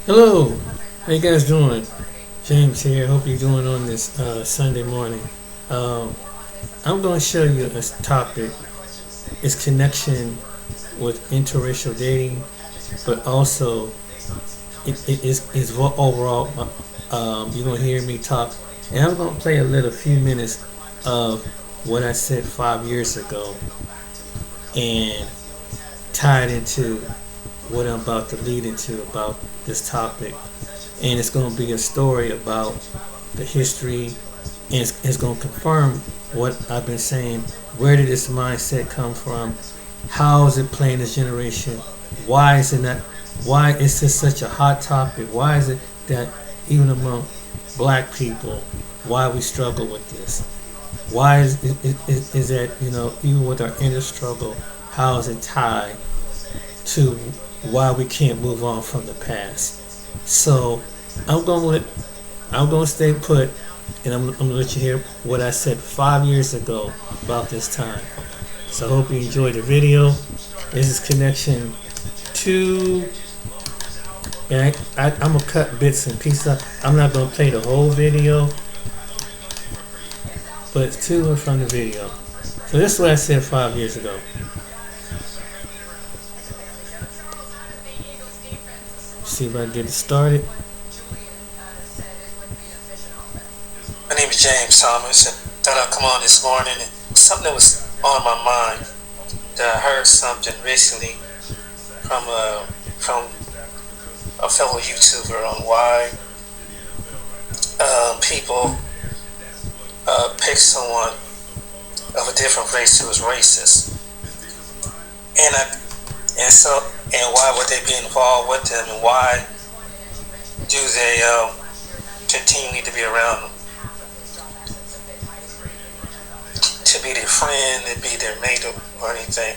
Hello, how you guys doing? James here. Hope you're doing on this Sunday morning. Um, I'm going to show you a topic. It's connection with interracial dating, but also it is overall. You're going to hear me talk, and I'm going to play a little few minutes of what I said 5 years ago and tie it into what I'm about to lead into about this topic. And it's going to be a story about the history, and it's going to confirm what I've been saying. Where did this mindset come from? How is it playing this generation? Why is it not? Why is this such a hot topic? Why is it that even among black people, why we struggle with this? Why is that, even with our inner struggle, how is it tied to why we can't move on from the past? So I'm gonna let I'm gonna stay put, and I'm gonna let you hear what I said 5 years ago about this time. So I hope you enjoyed the video. This is connection two, and I'm gonna cut bits and pieces up. I'm not gonna play the whole video, but it's two from the video. So this is what I said 5 years ago. See if I get it started. My name is James Thomas, and thought I'd come on this morning. And something that was on my mind, that I heard something recently from a fellow YouTuber on why people pick someone of a different race who is racist, and why would they be involved with them, and why do they continue to be around them? To be their friend, to be their mate, or anything.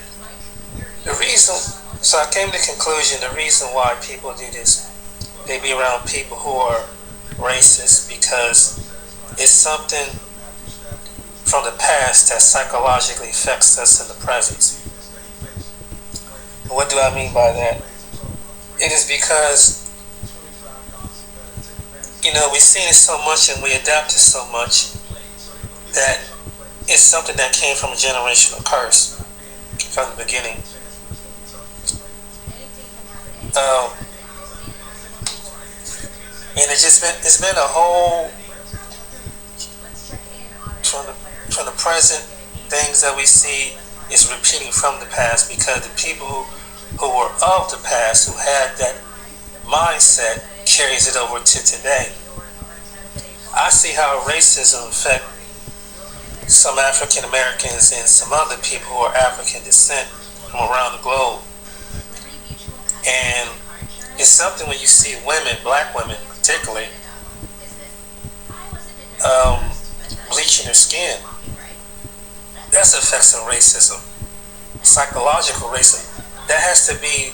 So I came to the conclusion, the reason why people do this, they be around people who are racist, because it's something from the past that psychologically affects us in the present. What do I mean by that? It is because, we've seen it so much and we adapt it so much that it's something that came from a generational curse from the beginning. And it's been a whole, from the present, things that we see is repeating from the past, because the people who were of the past, who had that mindset, carries it over to today. I see how racism affects some African Americans and some other people who are African descent from around the globe. And it's something when you see women, black women particularly, bleaching their skin. That's effects of racism, psychological racism. That has to be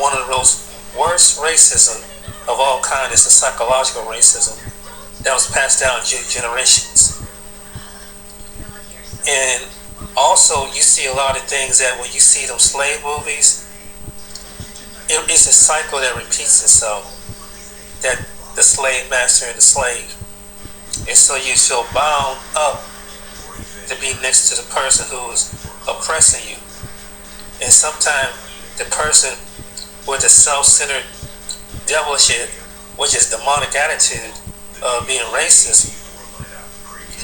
one of those worst racism of all kinds. It's a psychological racism that was passed down generations. And also, you see a lot of things that when you see them slave movies, it's a cycle that repeats itself. That the slave master and the slave, and so you feel bound up to be next to the person who is oppressing you. And sometimes the person with the self-centered, devilish, which is demonic attitude of being racist,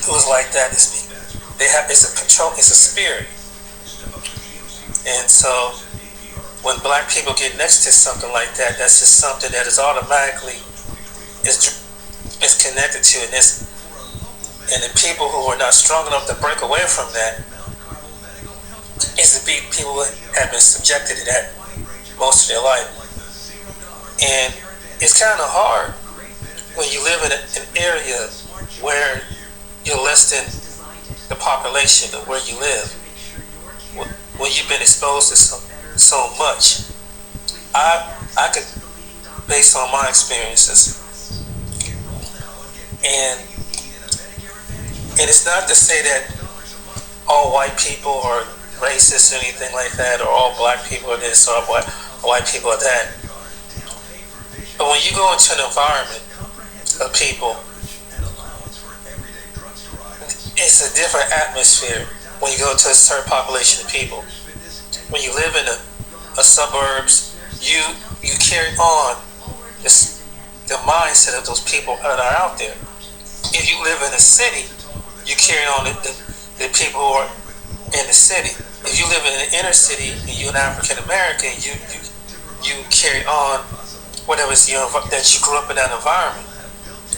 who's like that, it's a control, it's a spirit. And so when black people get next to something like that, that's just something that is automatically is connected to it. And the people who are not strong enough to break away from that is the people who have been subjected to that most of their life. And it's kind of hard when you live in an area where you're less than the population of where you live, when you've been exposed to so much. I could, based on my experiences, and it's not to say that all white people are racist or anything like that, or all black people are this, or white people are that. But when you go into an environment of people, it's a different atmosphere when you go to a certain population of people. When you live in a suburbs, you carry on the mindset of those people that are out there. If you live in a city, you carry on the people who are in the city. If you live in an inner city and you're an African American, you carry on whatever it's that you grew up in that environment.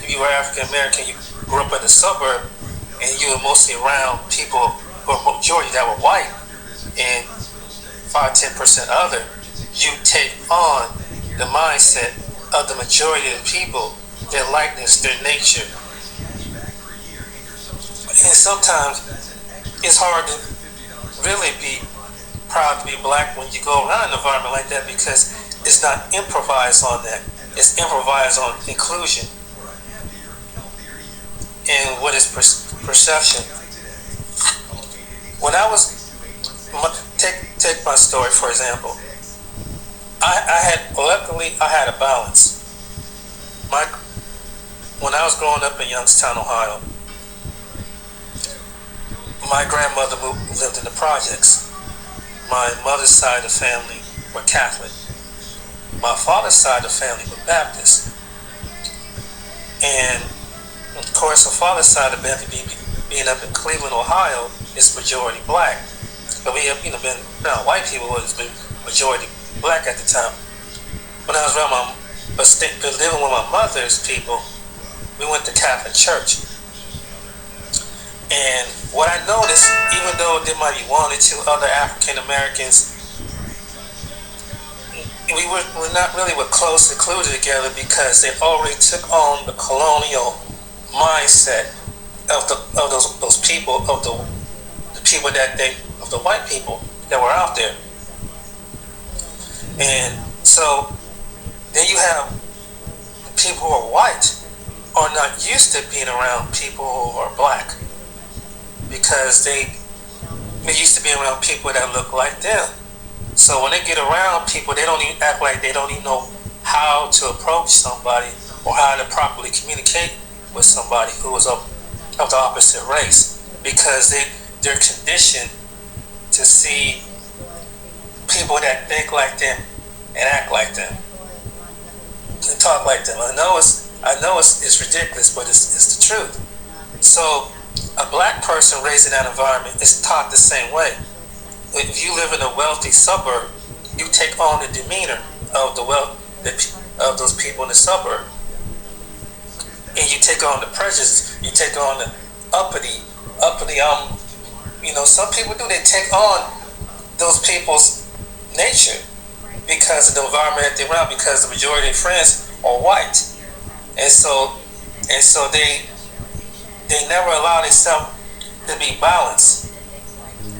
If you were African American, you grew up in a suburb, and you were mostly around people who are majority that were white, and 5-10% other, you take on the mindset of the majority of the people, their likeness, their nature. And sometimes it's hard to really be proud to be black when you go around an environment like that, because it's not improvised on that. It's improvised on inclusion and what is perception. When I was, take my story for example. Luckily I had a balance. When I was growing up in Youngstown, Ohio, my grandmother lived in the projects. My mother's side of the family were Catholic. My father's side of the family were Baptist. And of course, the father's side of the family, being up in Cleveland, Ohio, is majority black. But we have, been around white people who was majority black at the time. When I was around living with my mother's people, we went to Catholic church. And what I noticed, even though there might be one or two other African Americans, we're not really closely included together, because they already took on the colonial mindset of those people, of the people of the white people that were out there. And so then you have the people who are white are not used to being around people who are black, because they used to be around people that look like them. So when they get around people, they don't even act like they don't even know how to approach somebody or how to properly communicate with somebody who is of the opposite race, because they're conditioned to see people that think like them and act like them and talk like them. I know it's ridiculous, but it's the truth. So a black person raised in that environment is taught the same way. If you live in a wealthy suburb, you take on the demeanor of of those people in the suburb, and you take on the prejudice. You take on the uppity. Some people do. They take on those people's nature because of the environment that they're around. Because the majority of friends are white, and so they never allow themselves to be balanced.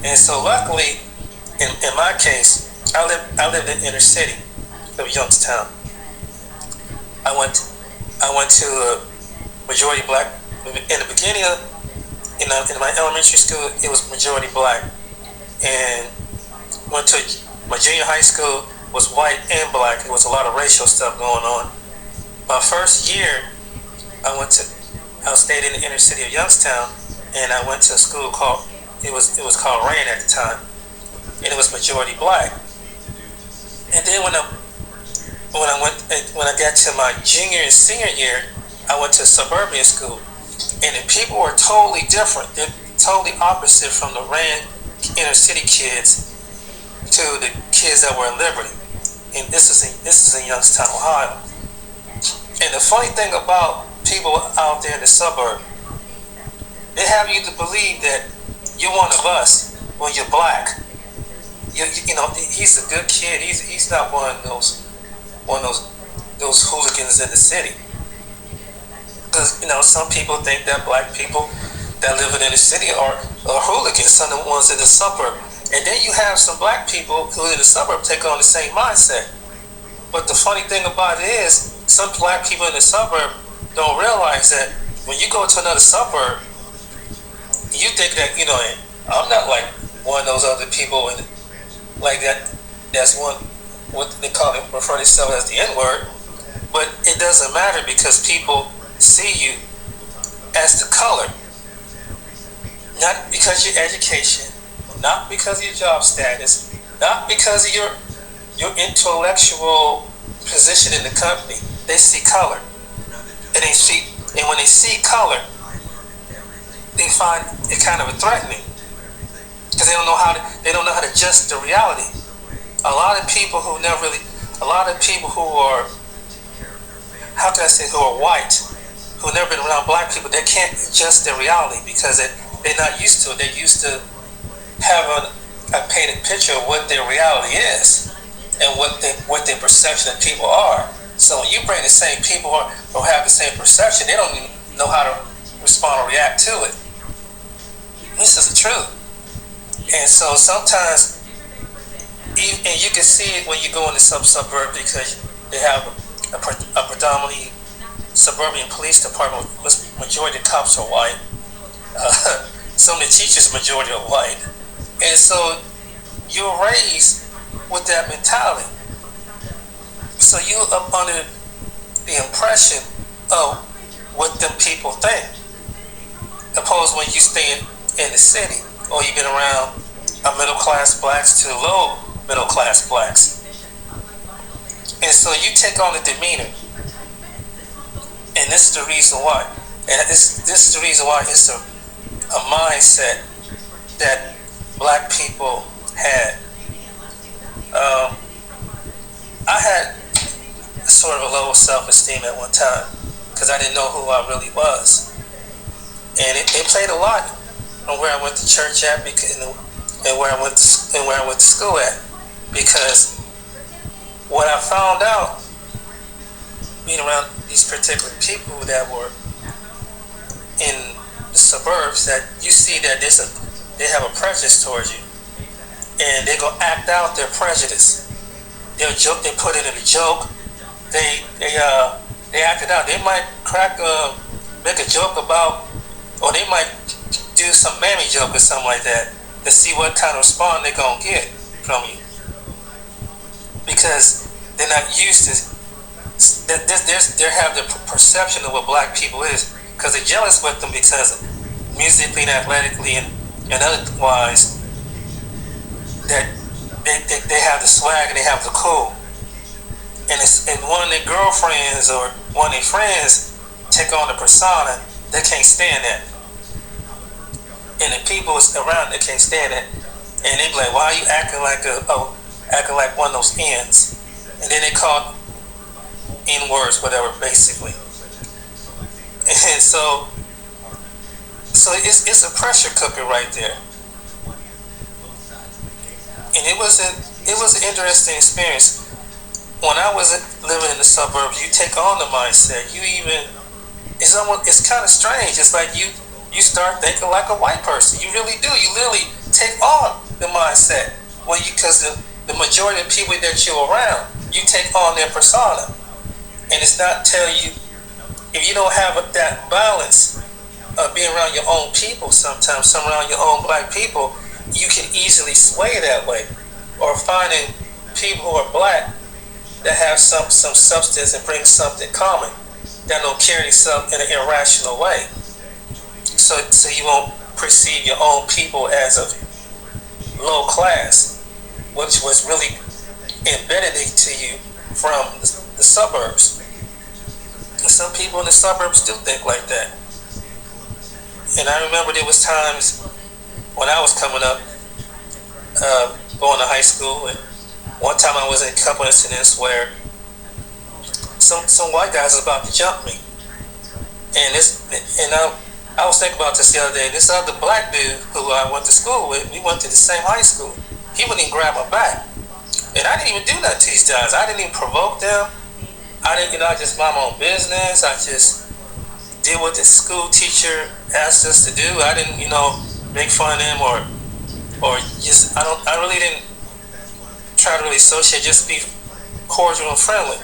And so luckily, in my case, I lived in inner city of Youngstown. I went to a majority black. In the beginning in my elementary school, it was majority black, and went to my junior high school was white and black. There was a lot of racial stuff going on. My first year, I stayed in the inner city of Youngstown, and I went to a school called it was called Rain at the time, and it was majority black. And then when I got to my junior and senior year, I went to a suburban school, and the people were totally different. They're totally opposite from the Rain inner city kids to the kids that were in Liberty. And this is in Youngstown, Ohio. And the funny thing about people out there in the suburb, they have you to believe that you're one of us when you're black. He's a good kid. He's not one of those hooligans in the city. Because some people think that black people that live in the city are hooligans, some of the ones in the suburb. And then you have some black people who in the suburb take on the same mindset. But the funny thing about it is, some black people in the suburb don't realize that when you go to another suburb, you think that, I'm not like one of those other people like that. That's what they refer to themselves as the N-word. But it doesn't matter because people see you as the color, not because of your education, not because of your job status, not because of your intellectual position in the company. They see color, and when they see color, they find it kind of threatening because they don't know how to adjust the reality. A lot of people who are, how can I say, who are white, who never been around black people, they can't adjust their reality because they're not used to it. They're used to having a painted picture of what their reality is and what their perception of people are. So when you bring the same people who have the same perception, they don't even know how to respond or react to it. This is the truth. And so sometimes, and you can see it when you go into some suburb because they have a predominantly suburban police department. Majority of the cops are white. Some of the teachers, majority are white. And so you're raised with that mentality. So you up under the impression of what them people think. Opposed when you stay in the city or you've been around middle class blacks to low middle class blacks. And so you take on the demeanor. And this is the reason why. And this is the reason why it's a mindset that black people had. I had sort of a low self-esteem at one time because I didn't know who I really was. And it played a lot on where I went to church at and where I went to school at, because what I found out being around these particular people that were in the suburbs, that you see that they have a prejudice towards you, and they're gonna act out their prejudice. They'll joke, they put it in a joke. They act it out. They might make a joke about, or they might do some mammy joke or something like that to see what kind of response they're gonna get from you, because they're not used to. They have the perception of what black people is, because they're jealous with them because musically and athletically and otherwise that they have the swag and they have the cool. And one of their girlfriends or one of their friends take on the persona, they can't stand that. And the people around they can't stand it. And they be like, why are you acting like one of those N's? And then they call N words, whatever, basically. And so it's a pressure cooker right there. And it was an interesting experience. When I was living in the suburbs, you take on the mindset. It's kind of strange. It's like you start thinking like a white person. You really do. You literally take on the mindset. Because the majority of people that you're around, you take on their persona. And it's not tell you, if you don't have that balance of being around your own people, sometimes around your own black people, you can easily sway that way. Or finding people who are black that have some substance and bring something common, that don't carry themselves in an irrational way. So you won't perceive your own people as of low class, which was really embedded into you from the suburbs. And some people in the suburbs do think like that. And I remember there was times when I was coming up, going to high school, and one time I was in a couple incidents where some white guys was about to jump me, and I was thinking about this the other day. This other black dude who I went to school with, we went to the same high school. He wouldn't even grab my back, and I didn't even do nothing to these guys. I didn't even provoke them. I just mind my own business. I just did what the school teacher asked us to do. I didn't, make fun of them or just I really didn't try to really associate, just be cordial and friendly.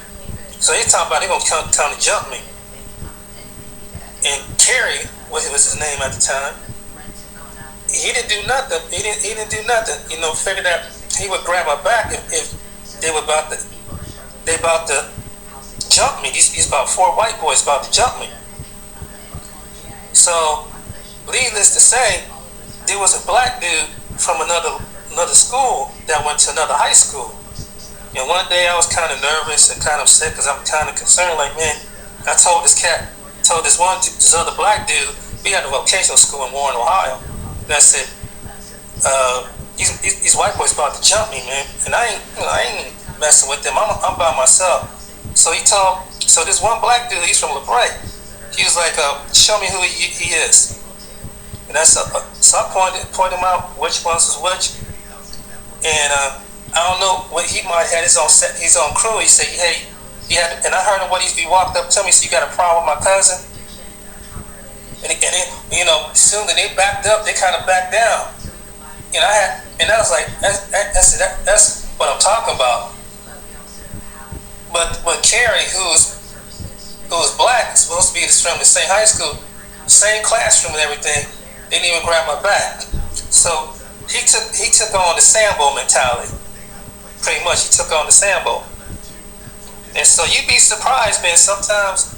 So he's talking about they're gonna come to jump me. And Kerry, what was his name at the time, he didn't do nothing. He didn't do nothing. Figured that he would grab my back if they were about to jump me. These about 4 white boys about to jump me. So, needless to say, there was a black dude from another school that went to another high school. And one day I was kind of nervous and kind of upset because I'm kind of concerned. Like, man, I told this other black dude, we had a vocational school in Warren, Ohio. And I said, these white boys about to jump me, man. And I ain't messing with them. I'm by myself. So this one black dude, he's from LaBrea. He was like, show me who he is. And so I pointed him out which ones was which. And I don't know what he might have had his own crew. He said, hey, and I heard him he walked up to me. So you got a problem with my cousin? And soon as they backed up, they kind of backed down. And I was like, that's what I'm talking about. But Carrie, who was black, supposed to be from the same high school, same classroom and everything, didn't even grab my back. So he took on the Sambo mentality. Pretty much, he took on the Sambo. And so you'd be surprised, man. Sometimes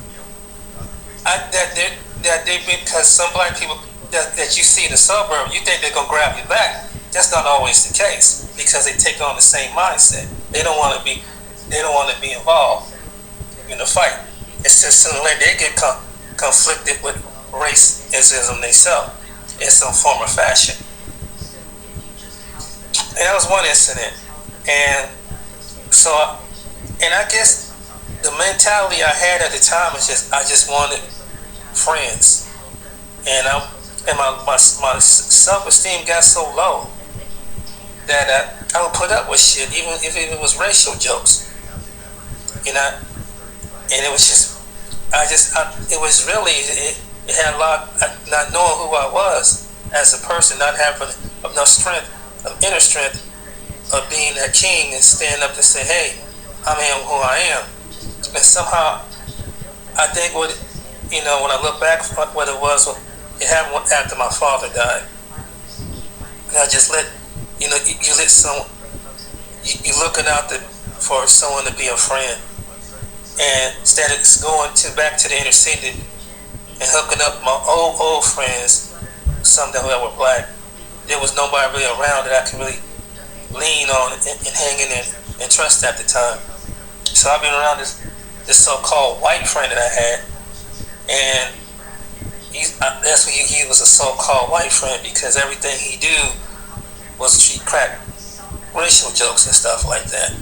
because some black people that you see in the suburb, you think they're gonna grab your back. That's not always the case because they take on the same mindset. They don't want to be involved in the fight. It's just sooner or later they get conflicted with racism themselves in some form or fashion. And that was one incident. And I guess the mentality I had at the time is I just wanted friends, and my self-esteem got so low that I would put up with shit, even if it was racial jokes, and it was just it had a lot not knowing who I was as a person, not having enough strength, inner strength of being that king and stand up and say, hey, I am who I am. And somehow I think when I look back at what it was, it happened after my father died. And I just you're looking out for someone to be a friend. And instead of going back to the inner city and hooking up my old friends, some that were black, there was nobody really around that I could really lean on and hang in and trust at the time. So I've been around this so-called white friend that I had, and that's when he was a so-called white friend because everything he do was crack racial jokes and stuff like that.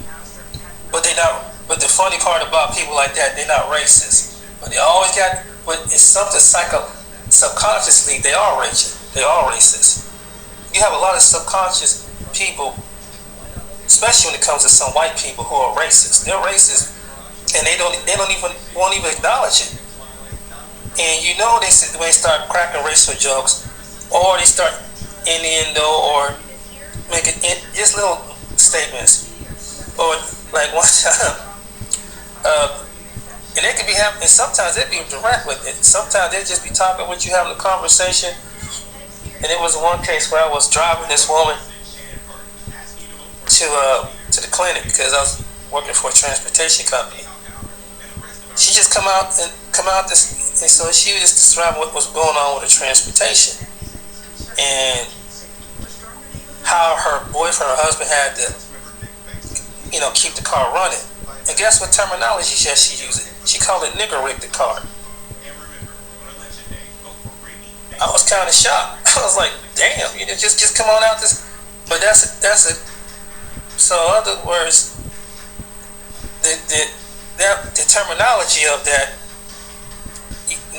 But the funny part about people like that, they're not racist. But they always it's something subconsciously they are racist. They are racist. You have a lot of subconscious people, especially when it comes to some white people who are racist. They're racist, and they won't even acknowledge it. And when they start cracking racial jokes, or they start innuendo, or making just little statements, or like one time, and they could be having. And sometimes they'd be direct with it. Sometimes they'd just be talking with you, having a conversation. And it was one case where I was driving this woman to the clinic because I was working for a transportation company. She just come out this, and so she was just describing what was going on with the transportation and how her boyfriend or husband had to, keep the car running. And guess what terminology she used? She called it nigger rig the car. I was kind of shocked. I was like, damn, just come on out this. But so in other words, the terminology of that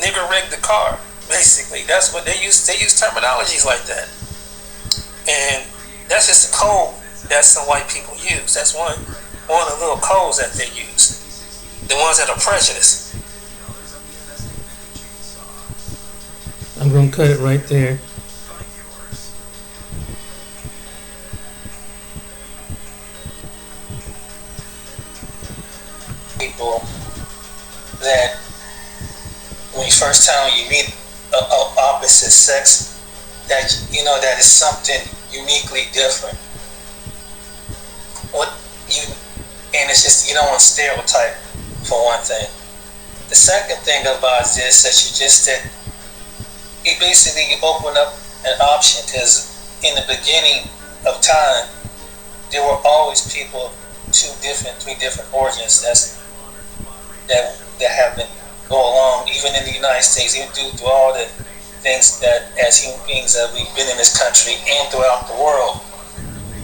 nigger rig the car, basically, that's what they use. They use terminologies like that, and that's just a code that some white people use. That's one of the little codes that they use. The ones that are prejudiced. I'm going to cut it right there. People that when first time you meet opposite sex, that that is something uniquely different. And it's just you don't want to stereotype. for one thing. The second thing about this that you just did, you basically open up an option, because in the beginning of time, there were always people, three different origins that have been go along, even in the United States, even through all the things that as human beings that we've been in this country and throughout the world,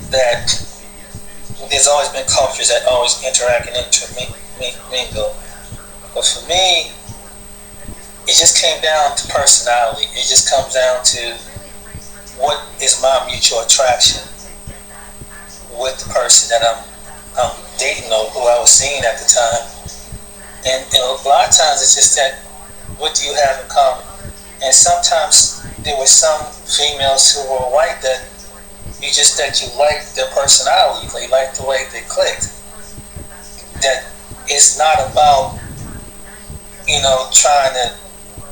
that there's always been cultures that always interact and intermingle. But for me, it just came down to personality. It just comes down to what is my mutual attraction with the person that I'm dating or who I was seeing at the time. And a lot of times it's just that, what do you have in common? And sometimes there were some females who were white that you liked their personality, you liked the way they clicked. That it's not about, trying to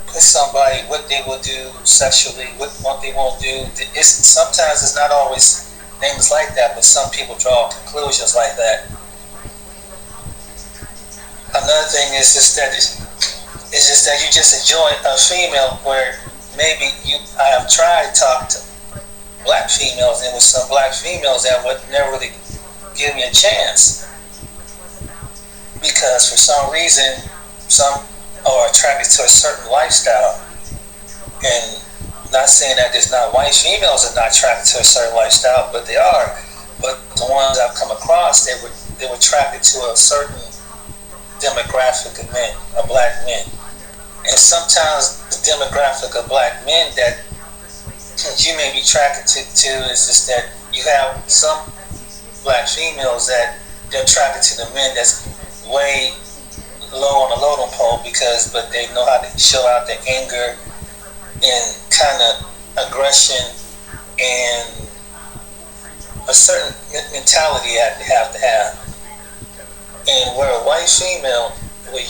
put somebody, what they will do sexually, what they won't do. Sometimes it's not always things like that, but some people draw conclusions like that. Another thing is just that you just enjoy a female where maybe I have tried to talk to black females, and with some black females that would never really give me a chance, because for some reason some are attracted to a certain lifestyle. And not saying that there's not white females that are not attracted to a certain lifestyle, but they are. But the ones I've come across, they were attracted to a certain demographic of men, of black men. And sometimes the demographic of black men that you may be attracted to is just that you have some black females that they're attracted to the men that's way low on the totem pole, but they know how to show out their anger and kind of aggression and a certain mentality that they have to have. And where a white female, where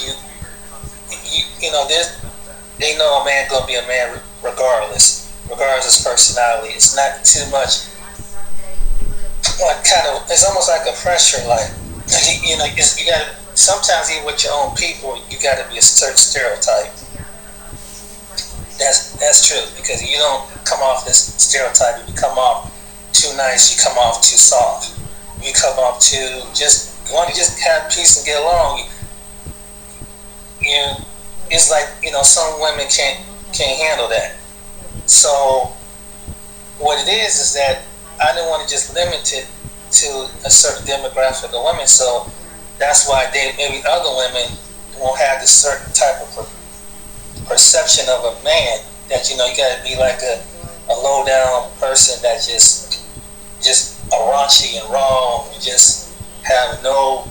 they know a man gonna be a man regardless of personality. It's not too much it's almost like a pressure, like you gotta, sometimes even with your own people, you gotta be a certain stereotype. That's true, because you don't come off this stereotype. If you come off too nice, you come off too soft. You come off too you want to just have peace and get along. It's like some women can't handle that. So what it is that I didn't want to just limit it to a certain demographic of women. So that's why maybe other women won't have this certain type of perception of a man, that you got to be like a low down person that just a raunchy and raw, and just have no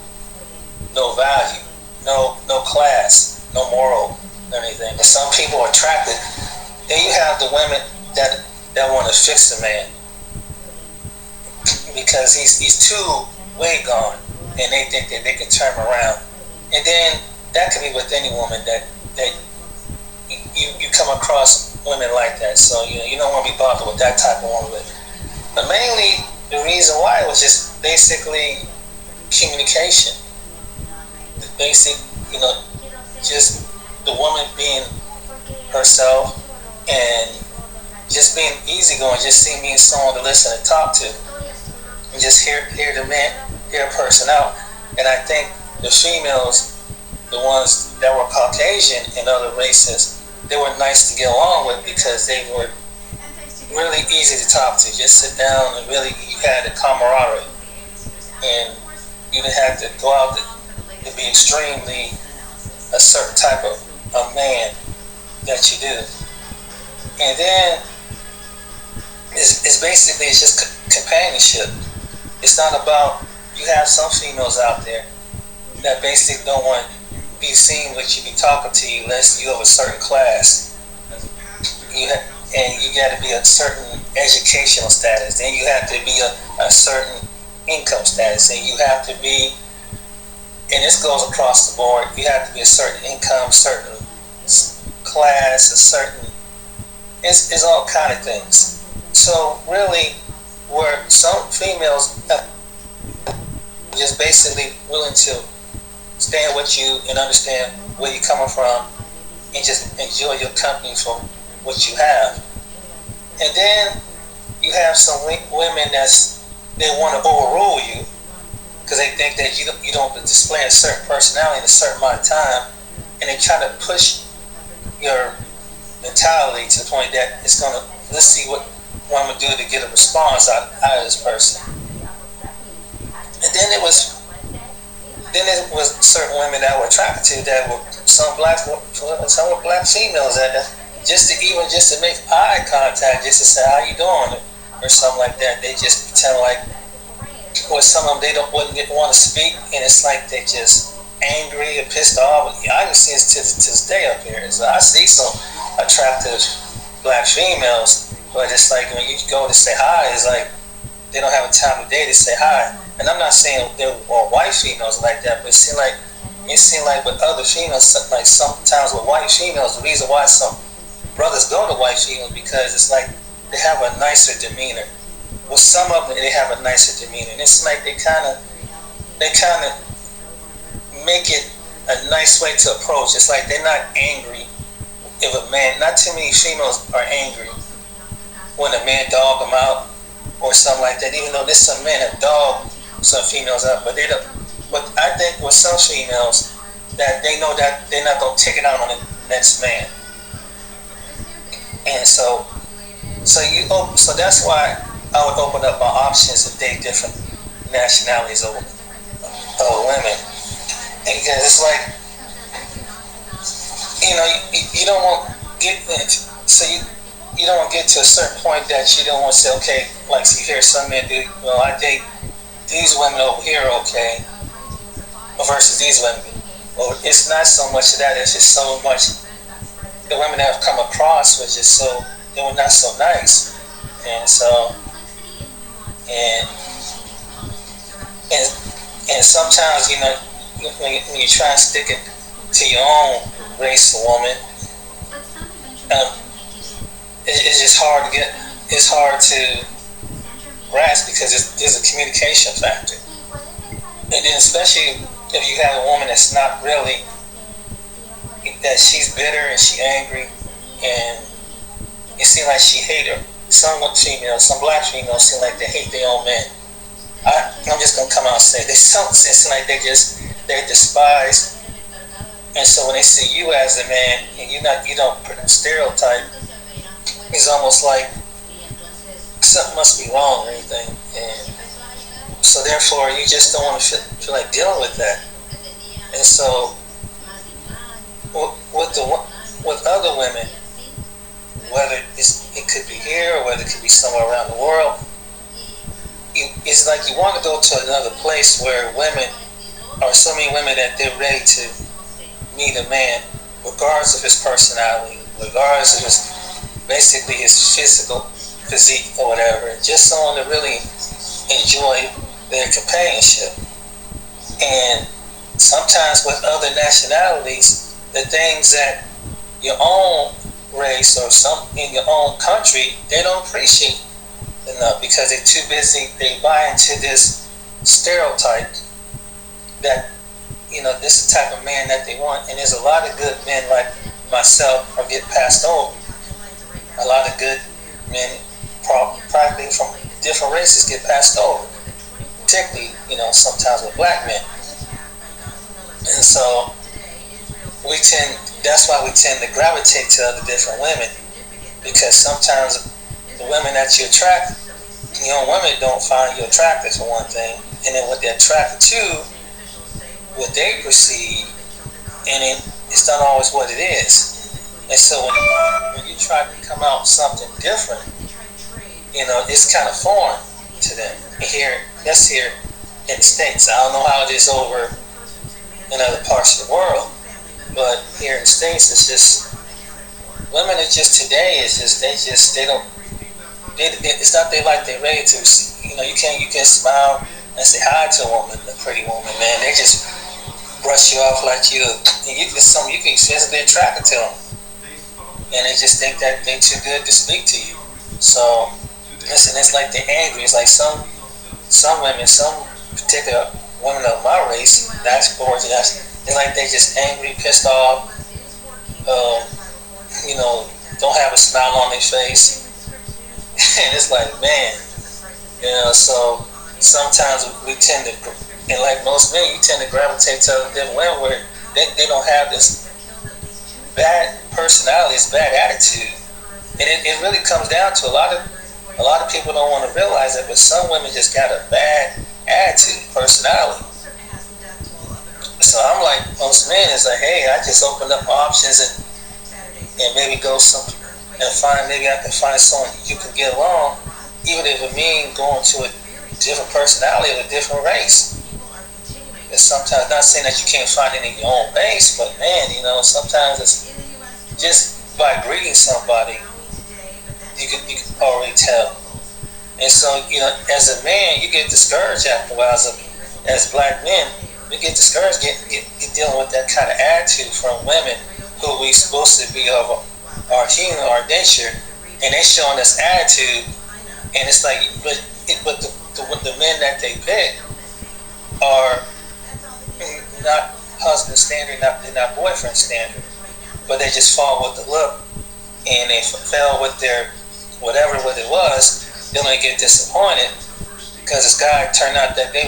value, no class, no moral, or anything. And some people are attracted. Then you have the women that want to fix the man because he's too way gone, and they think that they can turn him around. And then that could be with any woman that you come across women like that. So you don't want to be bothered with that type of woman. But mainly the reason why was just basically communication. The basic, just the woman being herself and just being easygoing, just seeing me as someone to listen and talk to, and just hear a person out. And I think the females, the ones that were Caucasian and other races, they were nice to get along with because they were really easy to talk to. Just sit down and really, you had a camaraderie, and you didn't have to go out to be extremely a certain type of a man that you do. And then it's basically just companionship. It's not about, you have some females out there that basically don't want to be seen with you, be talking to you unless you of a certain class. And you got to be a certain educational status. Then you have to be a certain income status. And you have to be, and this goes across the board, you have to be a certain income, certain class, a certain, it's all kind of things. So really, where some females are just basically willing to stand with you and understand where you're coming from, and just enjoy your company for what you have. And then you have some women they want to overrule you because they think that you don't display a certain personality in a certain amount of time, and they try to push your mentality to the point that it's gonna, let's see what one would do to get a response out of this person. And then it was certain women that were attracted to, that were some black females that just to make eye contact, just to say how you doing or something like that. They just pretend like, or some of them wouldn't want to speak, and it's like they just angry or pissed off. I can see it to this day up here. So I see some attractive black females, but it's like when you go to say hi, it's like they don't have a time of day to say hi. And I'm not saying they're all white females like that, but it seems like with other females, like sometimes with white females, the reason why some brothers go to white females because it's like they have a nicer demeanor. With some of them, they have a nicer demeanor, and it's like they kind of make it a nice way to approach. It's like they're not angry if a man. Not too many females are angry when a man dog them out or something like that. Even though there's some men that dog some females out, but they don't. But I think with some females that they know that they're not gonna take it out on the next man, and so that's why I would open up my options to date different nationalities of women, and because it's like, you don't want to get so you don't want to get to a certain point that you don't want to say, okay, like you hear some men do, well, I date these women over here, okay, versus these women. Well, it's not so much of that, it's just so much the women that have come across was just so, they were not so nice. And so, and sometimes, when you try and stick it to your own race of woman, it's just hard to grasp because there's a communication factor. And then especially if you have a woman that's not really, that she's bitter and she's angry and it seems like she hates her. Some females, some black females seem like they hate their own men. I'm just gonna come out and say it seems like they despise. And so when they see you as a man and you don't stereotype, it's almost like something must be wrong or anything. And so therefore you just don't want to feel like dealing with that. And so with other women, whether it could be here or whether it could be somewhere around the world, it's like you want to go to another place where women, or so many women that they're ready to meet a man, regardless of his personality, regardless of basically his physical physique or whatever, just someone to really enjoy their companionship. And sometimes with other nationalities, the things that your own race or some in your own country, they don't appreciate enough because they're too busy. They buy into this stereotype that this is the type of man that they want. And there's a lot of good men like myself are get passed over. A lot of good men, probably from different races, get passed over, particularly sometimes with black men. And so that's why we tend to gravitate to other different women, because sometimes the women that you attract, women don't find you attractive for one thing, and then what they're attracted to, what they perceive, and it's not always what it is. And so when you try to come out something different, it's kind of foreign to them. That's here in the States. I don't know how it is over in other parts of the world, but here in the States, it's just women are just today. It's not they like they're ready to. You can smile and say hi to a woman, a pretty woman, man. They just brush you off like you can physically attracted to them, and they just think that they're too good to speak to you. So listen, it's like they're angry. It's like some women, some particular women of my race, it's like they just angry, pissed off, um, you know, don't have a smile on their face. And it's like, man, so sometimes we tend to, and like most men, you tend to gravitate to other different women where they don't have this bad personality, this bad attitude. And it really comes down to a lot of people don't want to realize it, but some women just got a bad attitude, personality. So I'm like most men, it's like, hey, I just opened up my options and maybe go some and maybe I can find someone you can get along, even if it means going to a different personality of a different race. And sometimes, not saying that you can't find it in your own base, but man, sometimes it's just by greeting somebody, you can already tell. And so, as a man, you get discouraged after a while. As black men, we get discouraged get dealing with that kind of attitude from women who we supposed to be of our human, our nature, and they showing this attitude, and it's like, but the men that they pick are not husband standard, they're not boyfriend standard, but they just fall with the look, and they fell with their whatever what it was. Then they get disappointed because this guy turned out that they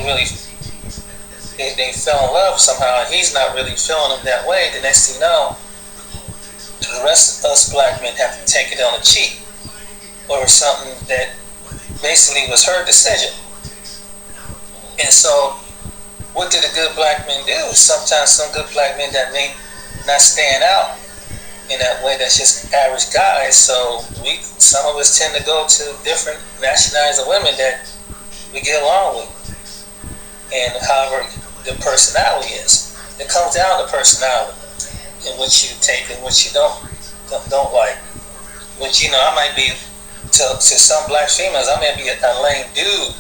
fell in love somehow, and he's not really feeling them that way. The next thing you know, the rest of us black men have to take it on the cheek over something that basically was her decision. And so, what did a good black man do? Sometimes some good black men that may not stand out in that way, that's just average guys. So some of us tend to go to different nationalities of women that we get along with. And however the personality is, it comes down to personality and what you take and what you don't like. Which I might be to some black females, I may be a lame dude,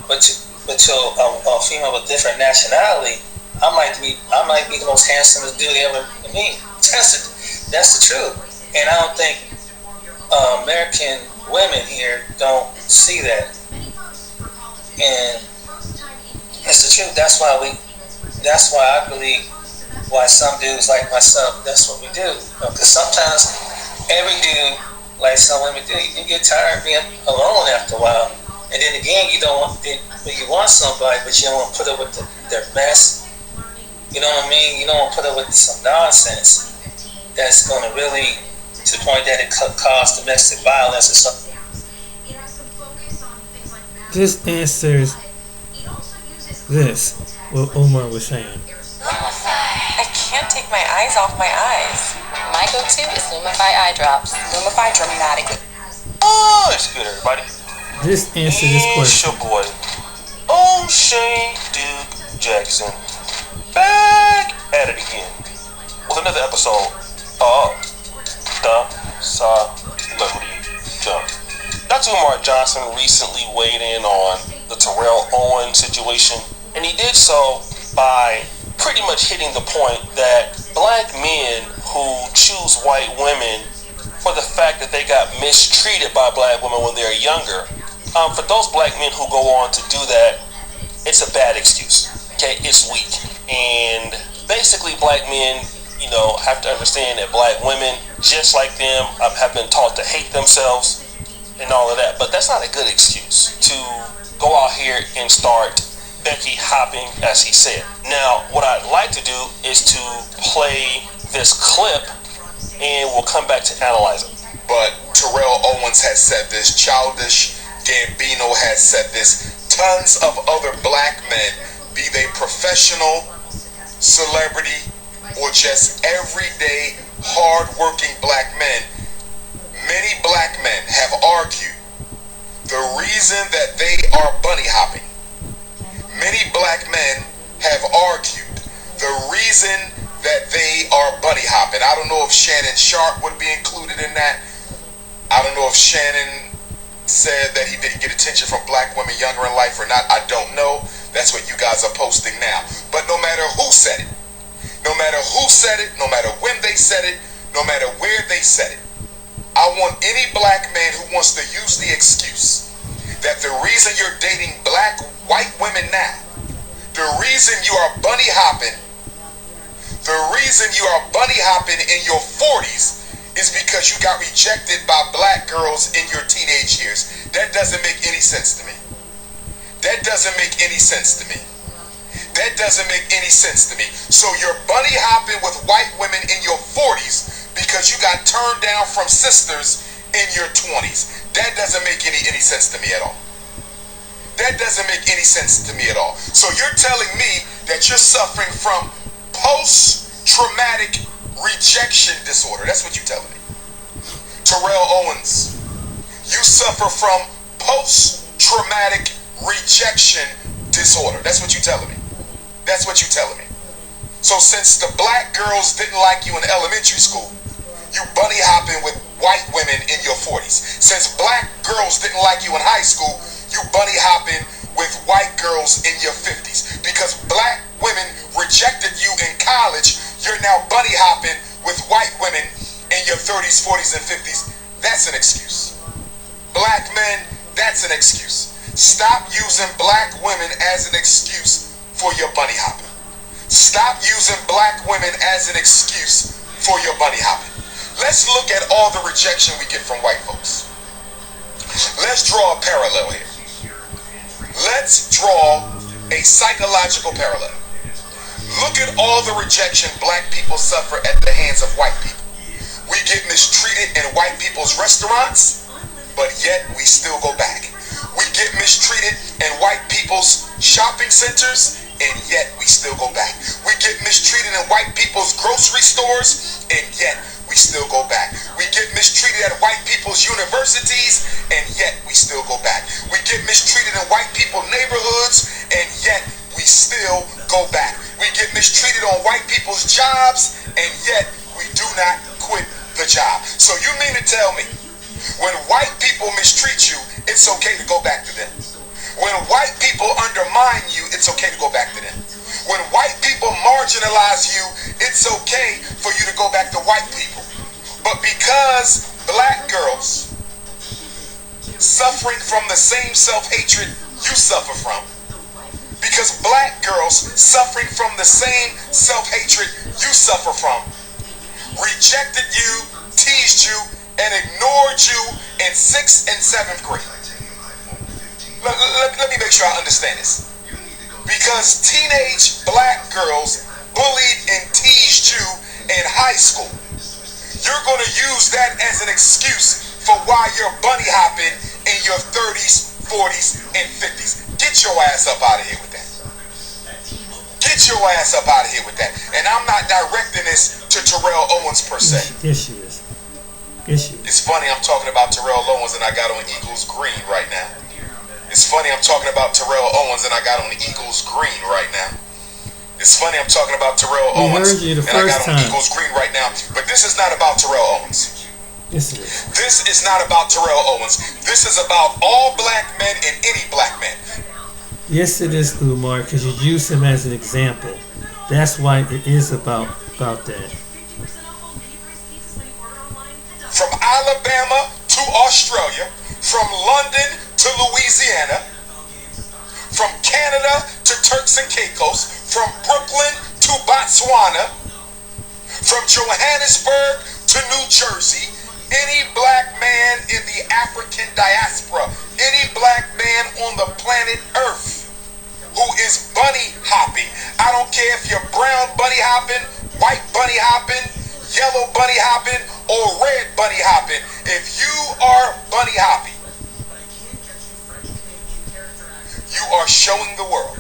but to a female with different nationality, I might be the most handsomest dude ever to meet. That's the truth. And I don't think American women here don't see that. And it's the truth. That's why I believe why some dudes like myself, that's what we do. Because sometimes every dude, like some women do, you get tired of being alone after a while. And then again, you want somebody, but you don't want to put up with their mess. You know what I mean? You don't want to put up with some nonsense that's going to really, to the point that it could cause domestic violence or something. This answers this, what Umar was saying. I can't take my eyes off my eyes. My go-to is Lumify eye drops. Lumify dramatically. Oh, it's good, everybody. This answers this question. It's your boy, O'Shea Duke Jackson, back at it again with another episode of The Celebrity Jump. Dr. Umar Johnson recently weighed in on the Terrell Owens situation, and he did so by pretty much hitting the point that black men who choose white women for the fact that they got mistreated by black women when they're younger, for those black men who go on to do that, it's a bad excuse. Okay, it's weak. And basically black men, have to understand that black women, just like them, have been taught to hate themselves and all of that. But that's not a good excuse to go out here and start Becky hopping, as he said. Now, what I'd like to do is to play this clip, and we'll come back to analyze it. But Terrell Owens has said this, Childish Gambino has said this, tons of other black men, be they professional, celebrity, or just everyday, hard-working black men, many black men have argued the reason that they are bunny hopping. Many black men have argued the reason that they are bunny hopping. I don't know if Shannon Sharp would be included in that. I don't know if Shannon said that he didn't get attention from black women younger in life or not. I don't know. That's what you guys are posting now. But no matter who said it, no matter when they said it, no matter where they said it, I want any black man who wants to use the excuse that the reason you're dating white women now, The reason you are bunny hopping in your 40s is because you got rejected by black girls in your teenage years. That doesn't make any sense to me. That doesn't make any sense to me. That doesn't make any sense to me. So you're bunny hopping with white women in your 40s because you got turned down from sisters in your 20s. That doesn't make any sense to me at all. That doesn't make any sense to me at all. So you're telling me that you're suffering from post-traumatic rejection disorder. That's what you're telling me. Terrell Owens, you suffer from post-traumatic rejection disorder. That's what you're telling me. That's what you're telling me. So since the black girls didn't like you in elementary school, you bunny hopping with white women in your 40s. Since black girls didn't like you in high school, you bunny hopping with white girls in your 50s. Because black women rejected you in college, you're now bunny hopping with white women in your 30s, 40s, and 50s. That's an excuse. Black men, that's an excuse. Stop using black women as an excuse for your bunny hopping. Stop using black women as an excuse for your bunny hopping. Let's look at all the rejection we get from white folks. Let's draw a parallel here. Let's draw a psychological parallel. Look at all the rejection black people suffer at the hands of white people. We get mistreated in white people's restaurants, but yet we still go back. We get mistreated in white people's shopping centers, and yet we still go back. We get mistreated in white people's grocery stores, and yet we still go back. We get mistreated at white people's universities, and yet we still go back. We get mistreated in white people's neighborhoods, and yet we still go back. We get mistreated on white people's jobs, and yet we do not quit the job. So you mean to tell me, when white people mistreat you, it's okay to go back to them? When white people undermine you, it's okay to go back to them? When white people marginalize you, it's okay for you to go back to white people? But because black girls suffering from the same self-hatred you suffer from, because black girls suffering from the same self-hatred you suffer from, rejected you, teased you, and ignored you in 6th and 7th grade. Let me make sure I understand this. Because teenage black girls bullied and teased you in high school, you're going to use that as an excuse for why you're bunny hopping in your 30s, 40s, and 50s. Get your ass up out of here with that. Get your ass up out of here with that. And I'm not directing this to Terrell Owens per se. Yes, she is. Yes, she is. It's funny I'm talking about Terrell Owens and I got on Eagles green right now. It's funny I'm talking about Terrell Owens and I got on the Eagles green right now. It's funny I'm talking about Terrell Owens and I got on Eagles green right now. But this is not about Terrell Owens. Yes, it is. This is not about Terrell Owens. This is about all black men and any black man. Yes, it is, Umar, because you use him as an example. That's why it is about that. From Alabama to Australia, from London to Louisiana, from Canada to Turks and Caicos, from Brooklyn to Botswana, from Johannesburg to New Jersey, any black man in the African diaspora, any black man on the planet Earth who is bunny hopping. I don't care if you're brown bunny hopping, white bunny hopping, yellow bunny hopping, or red bunny hopping. If you are bunny hopping, you are showing the world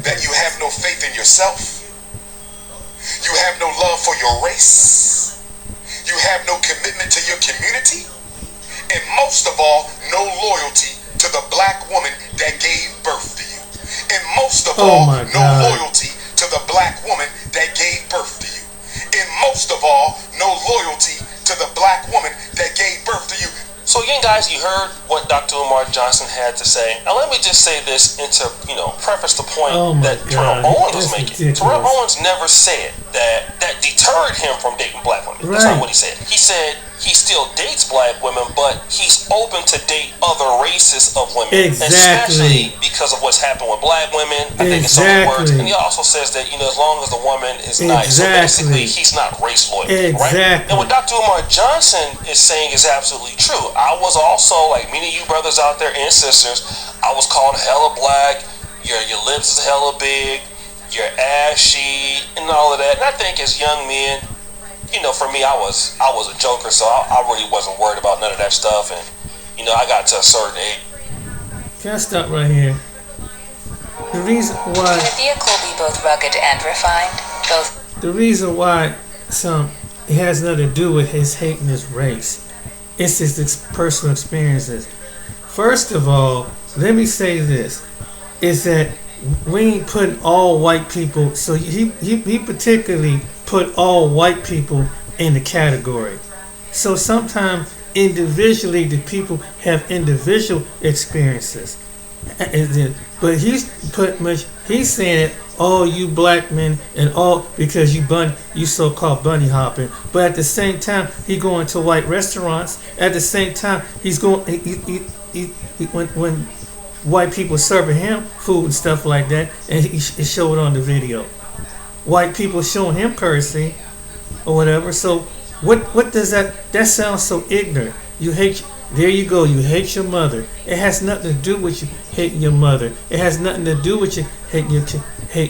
that you have no faith in yourself. You have no love for your race. You have no commitment to your community. And most of all, no loyalty to the black woman that gave birth to you. And most of all, no loyalty to the black woman that gave birth to you. And most of all, no loyalty to the black woman that gave birth to you. So again, guys, you heard what Dr. Umar Johnson had to say. Now let me just say this and to, preface the point that Terrell Owens was making. Terrell Owens never said that deterred him from dating black women. Right. That's not what he said. He said he still dates black women, but he's open to date other races of women. Exactly. Especially because of what's happened with black women. I think it's so many words. And he also says that, as long as the woman is nice. So basically, he's not race loyal. Exactly. Right? And what Dr. Umar Johnson is saying is absolutely true. I was also, like many of you brothers out there and sisters, I was called hella black. Your lips is hella big. You're ashy and all of that. And I think as young men, for me, I was a joker, so I really wasn't worried about none of that stuff. And I got to a certain age. Can I stop right here? The reason why Can a vehicle be both rugged and refined? the reason why it has nothing to do with his hating his race. It's his personal experiences. First of all, let me say this: is that we ain't putting all white people. So he particularly put all white people in the category. So sometimes individually the people have individual experiences. But he's saying it, all you black men and all because you so-called bunny hopping. But at the same time, he going to white restaurants. At the same time, he's going when white people serving him food and stuff like that, and he showed on the video. White people showing him cursing or whatever. So what does that sounds so ignorant? You hate. There you go. You hate your mother. It has nothing to do with you hating your mother. It has nothing to do with you hating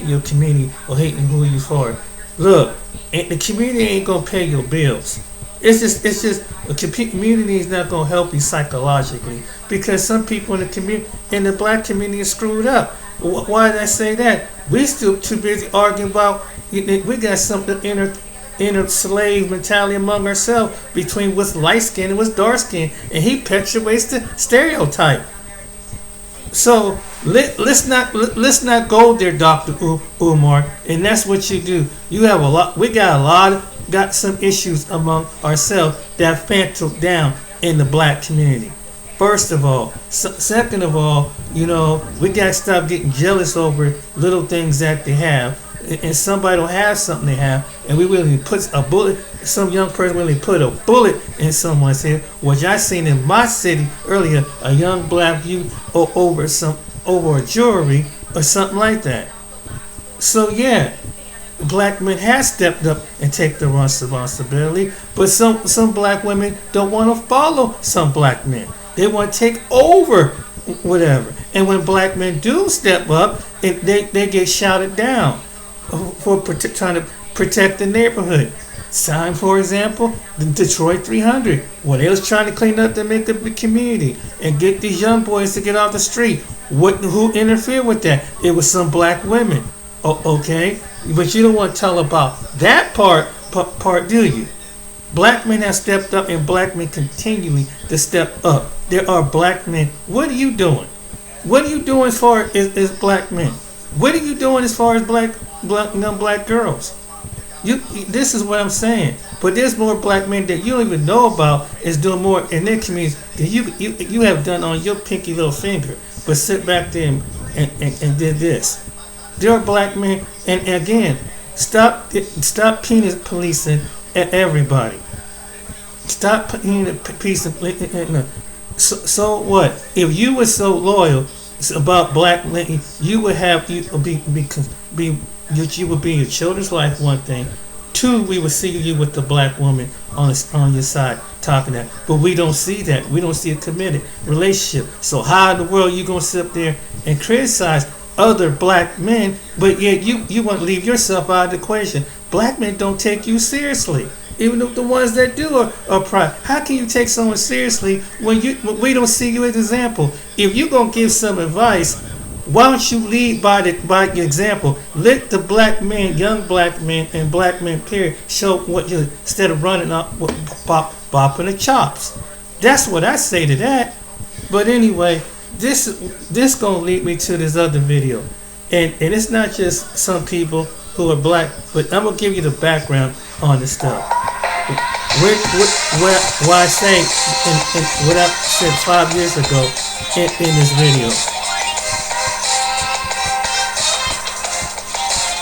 your community or hating who you are. Look, the community ain't gonna pay your bills. It's just the community is not gonna help you psychologically because some people in the black community are screwed up. Why did I say that? We still too busy arguing about. We got something inner slave mentality among ourselves between what's light skin and what's dark skin, and he perpetuates the stereotype. So let's not go there, Dr. Umar, and that's what you do. You have a lot. We got some issues among ourselves that fantled down in the black community. First of all, second of all, we gotta stop getting jealous over little things that they have. And somebody don't have something they have, and we really put a bullet. Some young person really put a bullet in someone's head, which I seen in my city earlier. A young black youth over a jewelry or something like that. So yeah, black men have stepped up and take the responsibility, but some black women don't want to follow some black men. They want to take over whatever. And when black men do step up, they get shouted down for trying to protect the neighborhood. Sign, for example, the Detroit 300, where they was trying to clean up to make the community and get these young boys to get off the street. Who interfered with that? It was some black women. Okay, but you don't want to tell about that part, do you? Black men have stepped up, and black men continually to step up. There are black men. What are you doing? What are you doing as far as black men? What are you doing as far as young black girls? This is what I'm saying. But there's more black men that you don't even know about is doing more in their communities than you have done on your pinky little finger. But sit back there and did this. There are black men, and again, stop penis policing at everybody. Stop penis policing. So what? If you were so loyal about black men, you would be your children's life. One thing, two, we would see you with the black woman on your side talking that. But we don't see that. We don't see a committed relationship. So how in the world you gonna sit up there and criticize other black men, but yet you want to leave yourself out of the equation? Black men don't take you seriously. Even the ones that do are pride. How can you take someone seriously when we don't see you as an example? If you're gonna give some advice, why don't you lead by your example? Let the black men, young black men, and black men period show what you, instead of running up bopping the chops. That's what I say to that. But anyway, this gonna lead me to this other video, and it's not just some people who are black, but I'm gonna give you the background on this stuff. What I say and what I said 5 years ago in this video.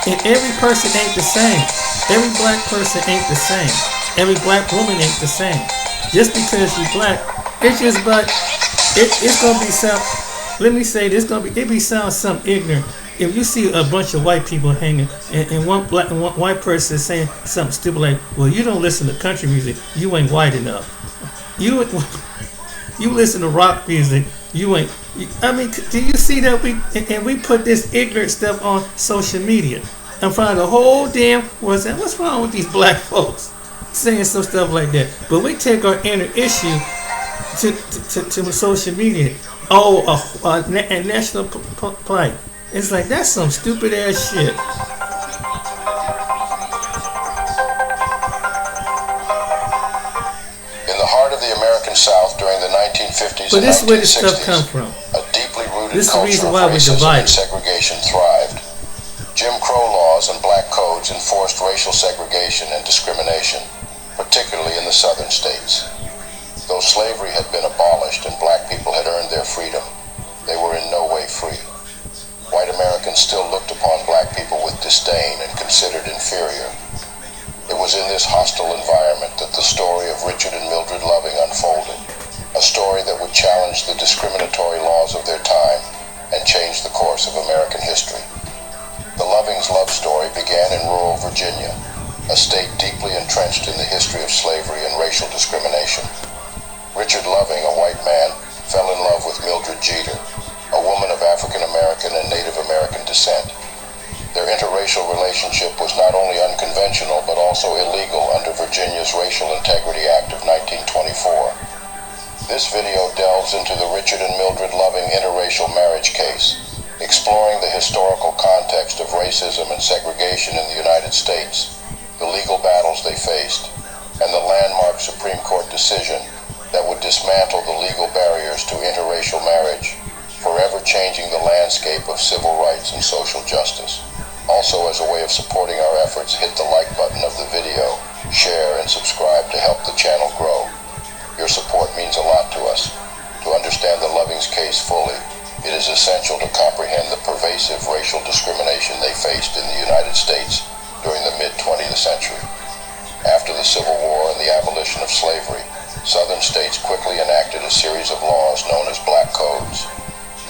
And every person ain't the same. Every black person ain't the same. Every black woman ain't the same. Just because you black, it's just but it's gonna be some. Let me say this, it be sound some ignorant. If you see a bunch of white people hanging and one black and one white person is saying something stupid like, "Well, you don't listen to country music. You ain't white enough. You listen to rock music. You ain't." I mean, do you see that we put this ignorant stuff on social media in front of the whole damn world? Saying, what's wrong with these black folks saying some stuff like that? But we take our inner issue to social media. Oh, a national plight. It's like, that's some stupid ass shit. In the heart of the American South during the 1950s but and this is where this 1960s, stuff come from. a deeply rooted This is the culture reason of why we racism divide. and segregation thrived. Jim Crow laws and black codes enforced racial segregation and discrimination, particularly in the southern states. Though slavery had been abolished and black people had earned their freedom, they were in no way free. White Americans still looked upon black people with disdain and considered inferior. It was in this hostile environment that the story of Richard and Mildred Loving unfolded, a story that would challenge the discriminatory laws of their time and change the course of American history. The Lovings' love story began in rural Virginia, a state deeply entrenched in the history of slavery and racial discrimination. Richard Loving, a white man, fell in love with Mildred Jeter, a woman of African American and Native American descent. Their interracial relationship was not only unconventional but also illegal under Virginia's Racial Integrity Act of 1924. This video delves into the Richard and Mildred Loving interracial marriage case, exploring the historical context of racism and segregation in the United States, the legal battles they faced, and the landmark Supreme Court decision that would dismantle the legal barriers to interracial marriage, forever changing the landscape of civil rights and social justice. Also, as a way of supporting our efforts, hit the like button of the video, share, and subscribe to help the channel grow. Your support means a lot to us. To understand the Lovings case fully, it is essential to comprehend the pervasive racial discrimination they faced in the United States during the mid-20th century. After the Civil War and the abolition of slavery, Southern states quickly enacted a series of laws known as black codes.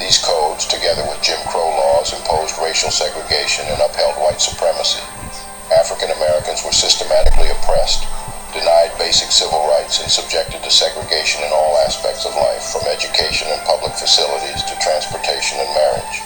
These codes, together with Jim Crow laws, imposed racial segregation and upheld white supremacy. African Americans were systematically oppressed, denied basic civil rights, and subjected to segregation in all aspects of life, from education and public facilities to transportation and marriage.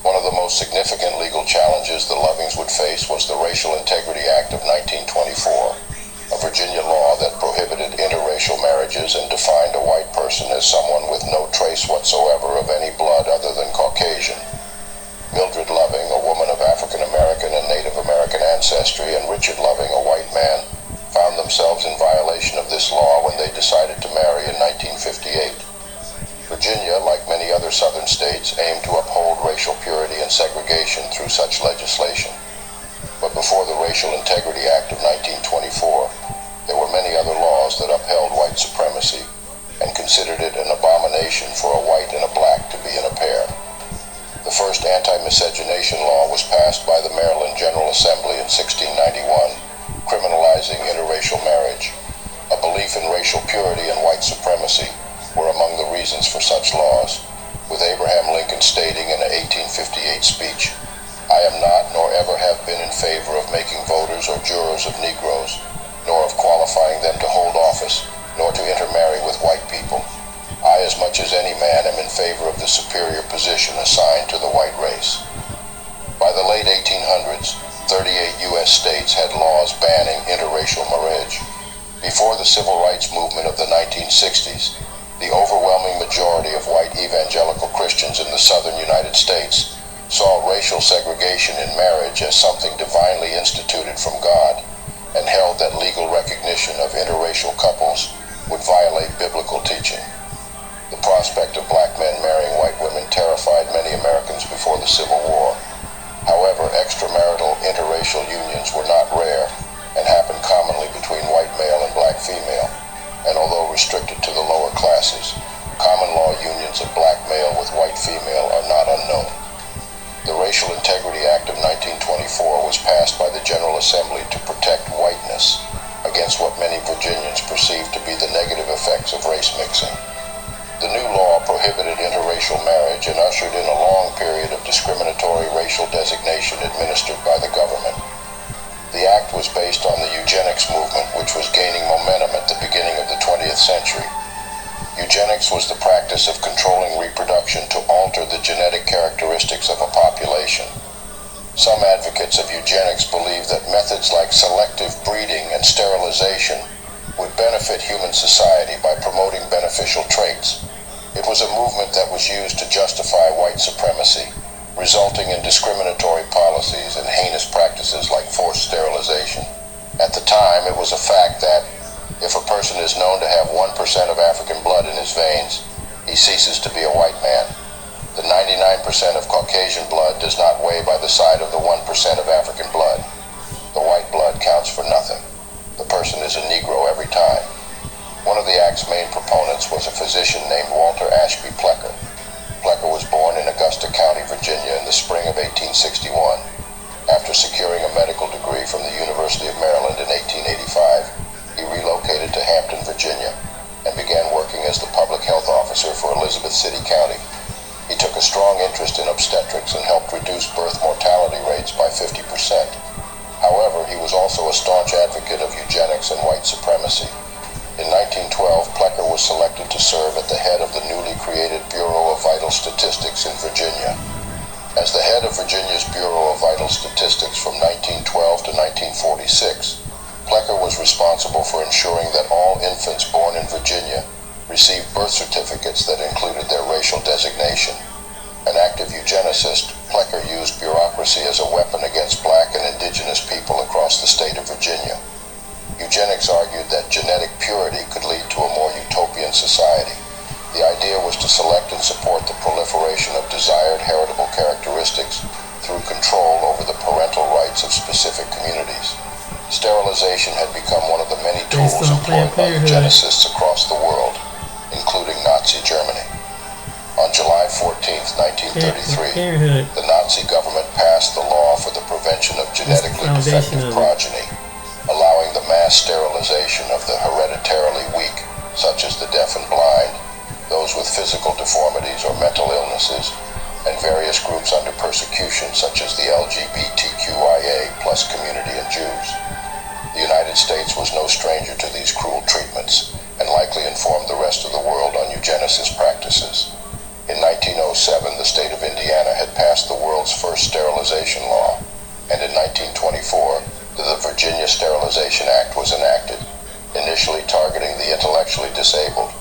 One of the most significant legal challenges the Lovings would face was the Racial Integrity Act of 1924. A Virginia law that prohibited interracial marriages and defined a white person as someone with no trace whatsoever of any blood other than Caucasian. Mildred Loving, a woman of African American and Native American ancestry, and Richard Loving, a white man, found themselves in violation of this law when they decided to marry in 1958. Virginia, like many other southern states, aimed to uphold racial purity and segregation through such legislation. But before the Racial Integrity Act of 1924, there were many other laws that upheld white supremacy and considered it an abomination for a white and a black to be in a pair. The first anti-miscegenation law was passed by the Maryland General Assembly in 1691, criminalizing interracial marriage. A belief in racial purity and white supremacy were among the reasons for such laws, with Abraham Lincoln stating in an 1858 speech, "I am not nor ever have been in favor of making voters or jurors of Negroes, nor of qualifying them to hold office, nor to intermarry with white people. I, as much as any man, am in favor of the superior position assigned to the white race." By the late 1800s, 38 U.S. states had laws banning interracial marriage. Before the civil rights movement of the 1960s, the overwhelming majority of white evangelical Christians in the southern United States saw racial segregation in marriage as something divinely instituted from God, and held that legal recognition of interracial couples would violate biblical teaching. The prospect of black men marrying white women terrified many Americans before the Civil War. However, extramarital interracial unions were not rare and happened commonly between white male and black female, and although restricted to the lower classes, common law unions of black male with white female are not unknown. The Racial Integrity Act of 1924 was passed by the General Assembly to protect whiteness against what many Virginians perceived to be the negative effects of race mixing. The new law prohibited interracial marriage and ushered in a long period of discriminatory racial designation administered by the government. The act was based on the eugenics movement, which was gaining momentum at the beginning of the 20th century. Eugenics was the practice of controlling reproduction to alter the genetic characteristics of a population. Some advocates of eugenics believe that methods like selective breeding and sterilization would benefit human society by promoting beneficial traits. It was a movement that was used to justify white supremacy, resulting in discriminatory policies and heinous practices like forced sterilization. At the time, it was a fact that if a person is known to have 1% of African blood in his veins, he ceases to be a white man. The 99% of Caucasian blood does not weigh by the side of the 1% of African blood. The white blood counts for nothing. The person is a Negro every time. One of the act's main proponents was a physician named Walter Ashby Plecker. Plecker was born in Augusta County, Virginia in the spring of 1861. After securing a medical degree from the University of Maryland in 1885, he relocated to Hampton, Virginia, and began working as the public health officer for Elizabeth City County. He took a strong interest in obstetrics and helped reduce birth mortality rates by 50%. However, he was also a staunch advocate of eugenics and white supremacy. In 1912, Plecker was selected to serve at the head of the newly created Bureau of Vital Statistics in Virginia. As the head of Virginia's Bureau of Vital Statistics from 1912 to 1946, Plecker was responsible for ensuring that all infants born in Virginia received birth certificates that included their racial designation. An active eugenicist, Plecker used bureaucracy as a weapon against black and indigenous people across the state of Virginia. Eugenics argued that genetic purity could lead to a more utopian society. The idea was to select and support the proliferation of desired heritable characteristics through control over the parental rights of specific communities. Sterilization had become one of the many tools employed by eugenicists across the world, including Nazi Germany. On July 14, 1933, the Nazi government passed the law for the prevention of genetically defective progeny, allowing the mass sterilization of the hereditarily weak, such as the deaf and blind, those with physical deformities or mental illnesses, and various groups under persecution, such as the LGBTQIA+ community and Jews. The United States was no stranger to these cruel treatments, and likely informed the rest of the world on eugenicist practices. In 1907, the state of Indiana had passed the world's first sterilization law, and in 1924, the Virginia Sterilization Act was enacted, initially targeting the intellectually disabled.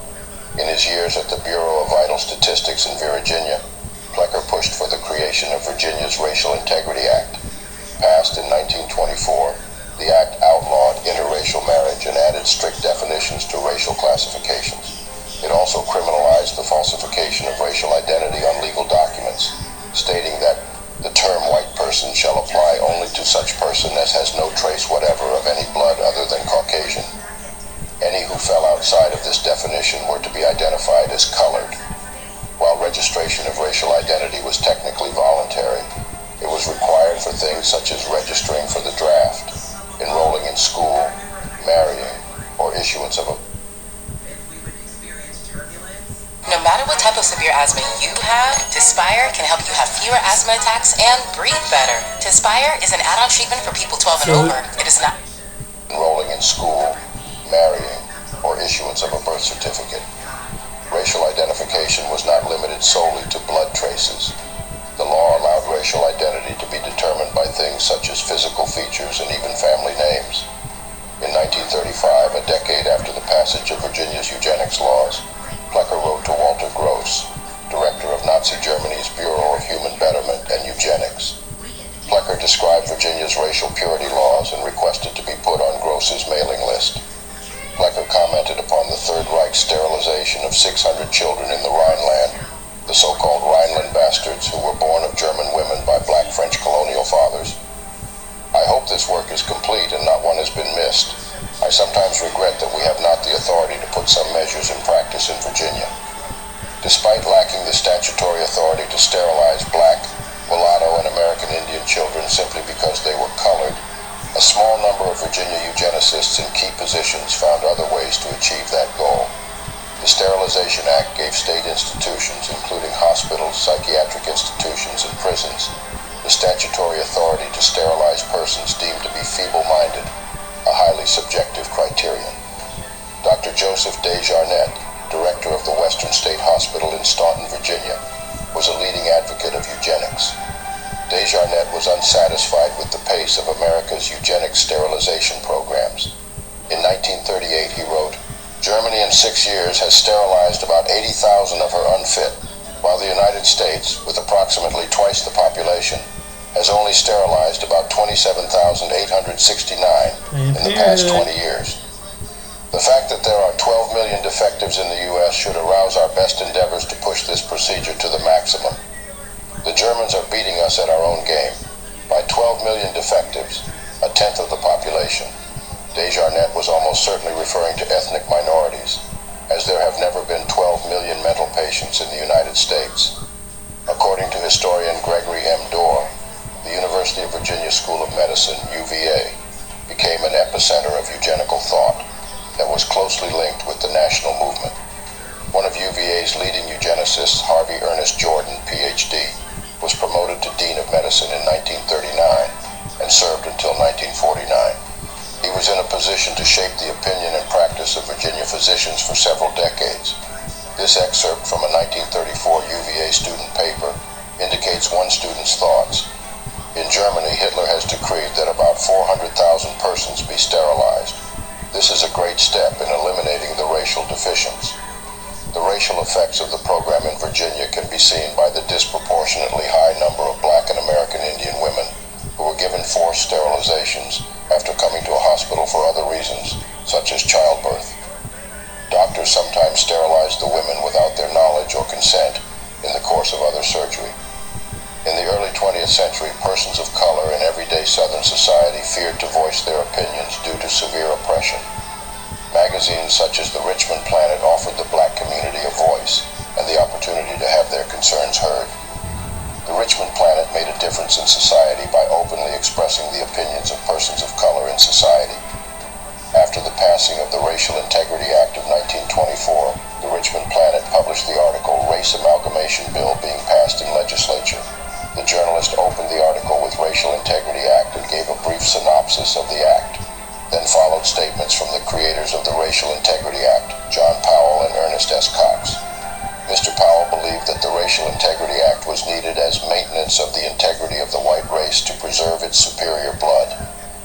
In his years at the Bureau of Vital Statistics in Virginia, Plecker pushed for the creation of Virginia's Racial Integrity Act. Passed in 1924, the act outlawed interracial marriage and added strict definitions to racial classifications. It also criminalized the falsification of racial identity on legal documents, stating that the term white person shall apply only to such person as has no trace whatever of any blood other than Caucasian. Any who fell outside of this definition were to be identified as colored. While registration of racial identity was technically voluntary, it was required for things such as registering for the draft, enrolling in school, marrying, or issuance of a... No matter what type of severe asthma you have, Tespire can help you have fewer asthma attacks and breathe better. Tespire is an add-on treatment for people 12 and over. It is not... enrolling in school, marrying, or issuance of a birth certificate. Racial identification was not limited solely to blood traces. The law allowed racial identity to be determined by things such as physical features and even family names. In 1935, a decade after the passage of Virginia's eugenics laws, Plecker wrote to Walter Gross, director of Nazi Germany's Bureau of Human Betterment and Eugenics. Plecker described Virginia's racial purity laws and requested to be put on Gross's mailing list. Plecker commented upon the Third Reich sterilization of 600 children in the Rhineland, the so-called Rhineland bastards who were born of German women by black French colonial fathers. I hope this work is complete and not one has been missed. I sometimes regret that we have not the authority to put some measures in practice in Virginia. Despite lacking the statutory authority to sterilize black, mulatto, and American Indian killing children simply because they were colored, a small number of Virginia eugenicists in key positions found other ways to achieve that goal. The Sterilization Act gave state institutions, including hospitals, psychiatric institutions, and prisons, the statutory authority to sterilize persons deemed to be feeble-minded, a highly subjective criterion. Dr. Joseph Desjarnette, director of the Western State Hospital in Staunton, Virginia, was a leading advocate of eugenics. Desjarnette was unsatisfied with the pace of America's eugenic sterilization programs. In 1938, he wrote, "Germany in 6 years has sterilized about 80,000 of her unfit, while the United States, with approximately twice the population, has only sterilized about 27,869 in the past 20 years. The fact that there are 12 million defectives in the U.S. should arouse our best endeavors to push this procedure to the maximum. The Germans are beating us at our own game. By 12 million defectives, a tenth of the population." Desjarnette was almost certainly referring to ethnic minorities, as there have never been 12 million mental patients in the United States. According to historian Gregory M. Dorr, the University of Virginia School of Medicine, UVA, became an epicenter of eugenical thought that was closely linked with the national movement. One of UVA's leading eugenicists, Harvey Ernest Jordan, Ph.D., was promoted to Dean of Medicine in 1939 and served until 1949. He was in a position to shape the opinion and practice of Virginia physicians for several decades. This excerpt from a 1934 UVA student paper indicates one student's thoughts. "In Germany, Hitler has decreed that about 400,000 persons be sterilized. This is a great step in eliminating the racial deficiencies. The racial effects of the program in Virginia can be seen by the disproportionately high number of Black and American Indian women who were given forced sterilizations after coming to a hospital for other reasons, such as childbirth. Doctors sometimes sterilize the women without their knowledge or consent in the course of other surgery. In the early 20th century, persons of color in everyday Southern society feared to voice their opinions due to severe oppression. Magazines such as the Richmond Planet offered the Black community a voice and the opportunity to have their concerns heard. The Richmond Planet made a difference in society by openly expressing the opinions of persons of color in society. After the passing of the Racial Integrity Act of 1924, the Richmond Planet published the article "Race Amalgamation Bill Being Passed in Legislature." The journalist opened the article with Racial Integrity Act and gave a brief synopsis of the act. Then followed statements from the creators of the Racial Integrity Act, John Powell and Ernest S. Cox. Mr. Powell believed that the Racial Integrity Act was needed as maintenance of the integrity of the white race to preserve its superior blood,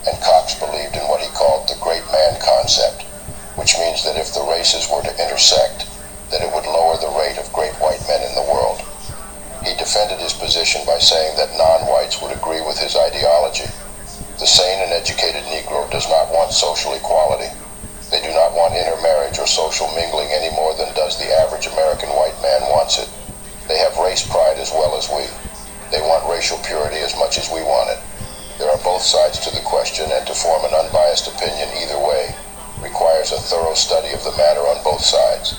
and Cox believed in what he called the great man concept, which means that if the races were to intersect, that it would lower the rate of great white men in the world. He defended his position by saying that non-whites would agree with his ideology. The sane and educated Negro does not want social equality. They do not want intermarriage or social mingling any more than does the average American white man wants it. They have race pride as well as we. They want racial purity as much as we want it. There are both sides to the question, and to form an unbiased opinion either way requires a thorough study of the matter on both sides.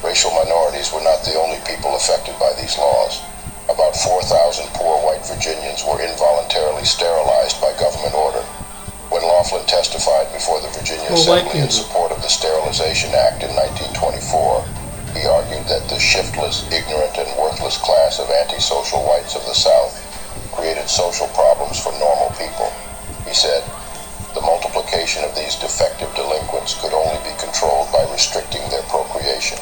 Racial minorities were not the only people affected by these laws. About 4,000 poor white Virginians were involuntarily sterilized by government order. When Laughlin testified before the Virginia Assembly in support of the Sterilization Act in 1924, he argued that the shiftless, ignorant, and worthless class of antisocial whites of the South created social problems for normal people. He said, "The multiplication of these defective delinquents could only be controlled by restricting their procreation."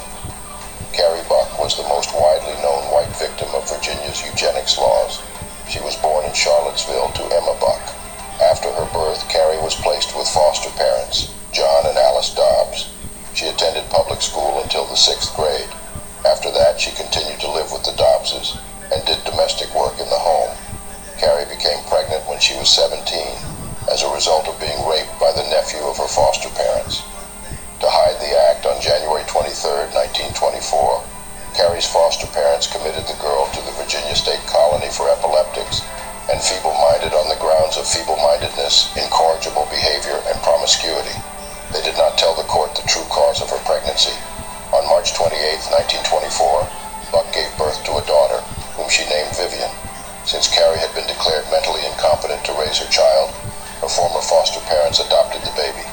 Carrie Buck was the most widely known white victim of Virginia's eugenics laws. She was born in Charlottesville to Emma Buck. After her birth, Carrie was placed with foster parents, John and Alice Dobbs. She attended public school until the 6th grade. After that, she continued to live with the Dobbses and did domestic work in the home. Carrie became pregnant when she was 17 as a result of being raped by the nephew of her foster parents. To hide the act, on January 23, 1924, Carrie's foster parents committed the girl to the Virginia State Colony for Epileptics and feeble-minded on the grounds of feeble-mindedness, incorrigible behavior, and promiscuity. They did not tell the court the true cause of her pregnancy. On March 28, 1924, Buck gave birth to a daughter, whom she named Vivian. Since Carrie had been declared mentally incompetent to raise her child, her former foster parents adopted the baby.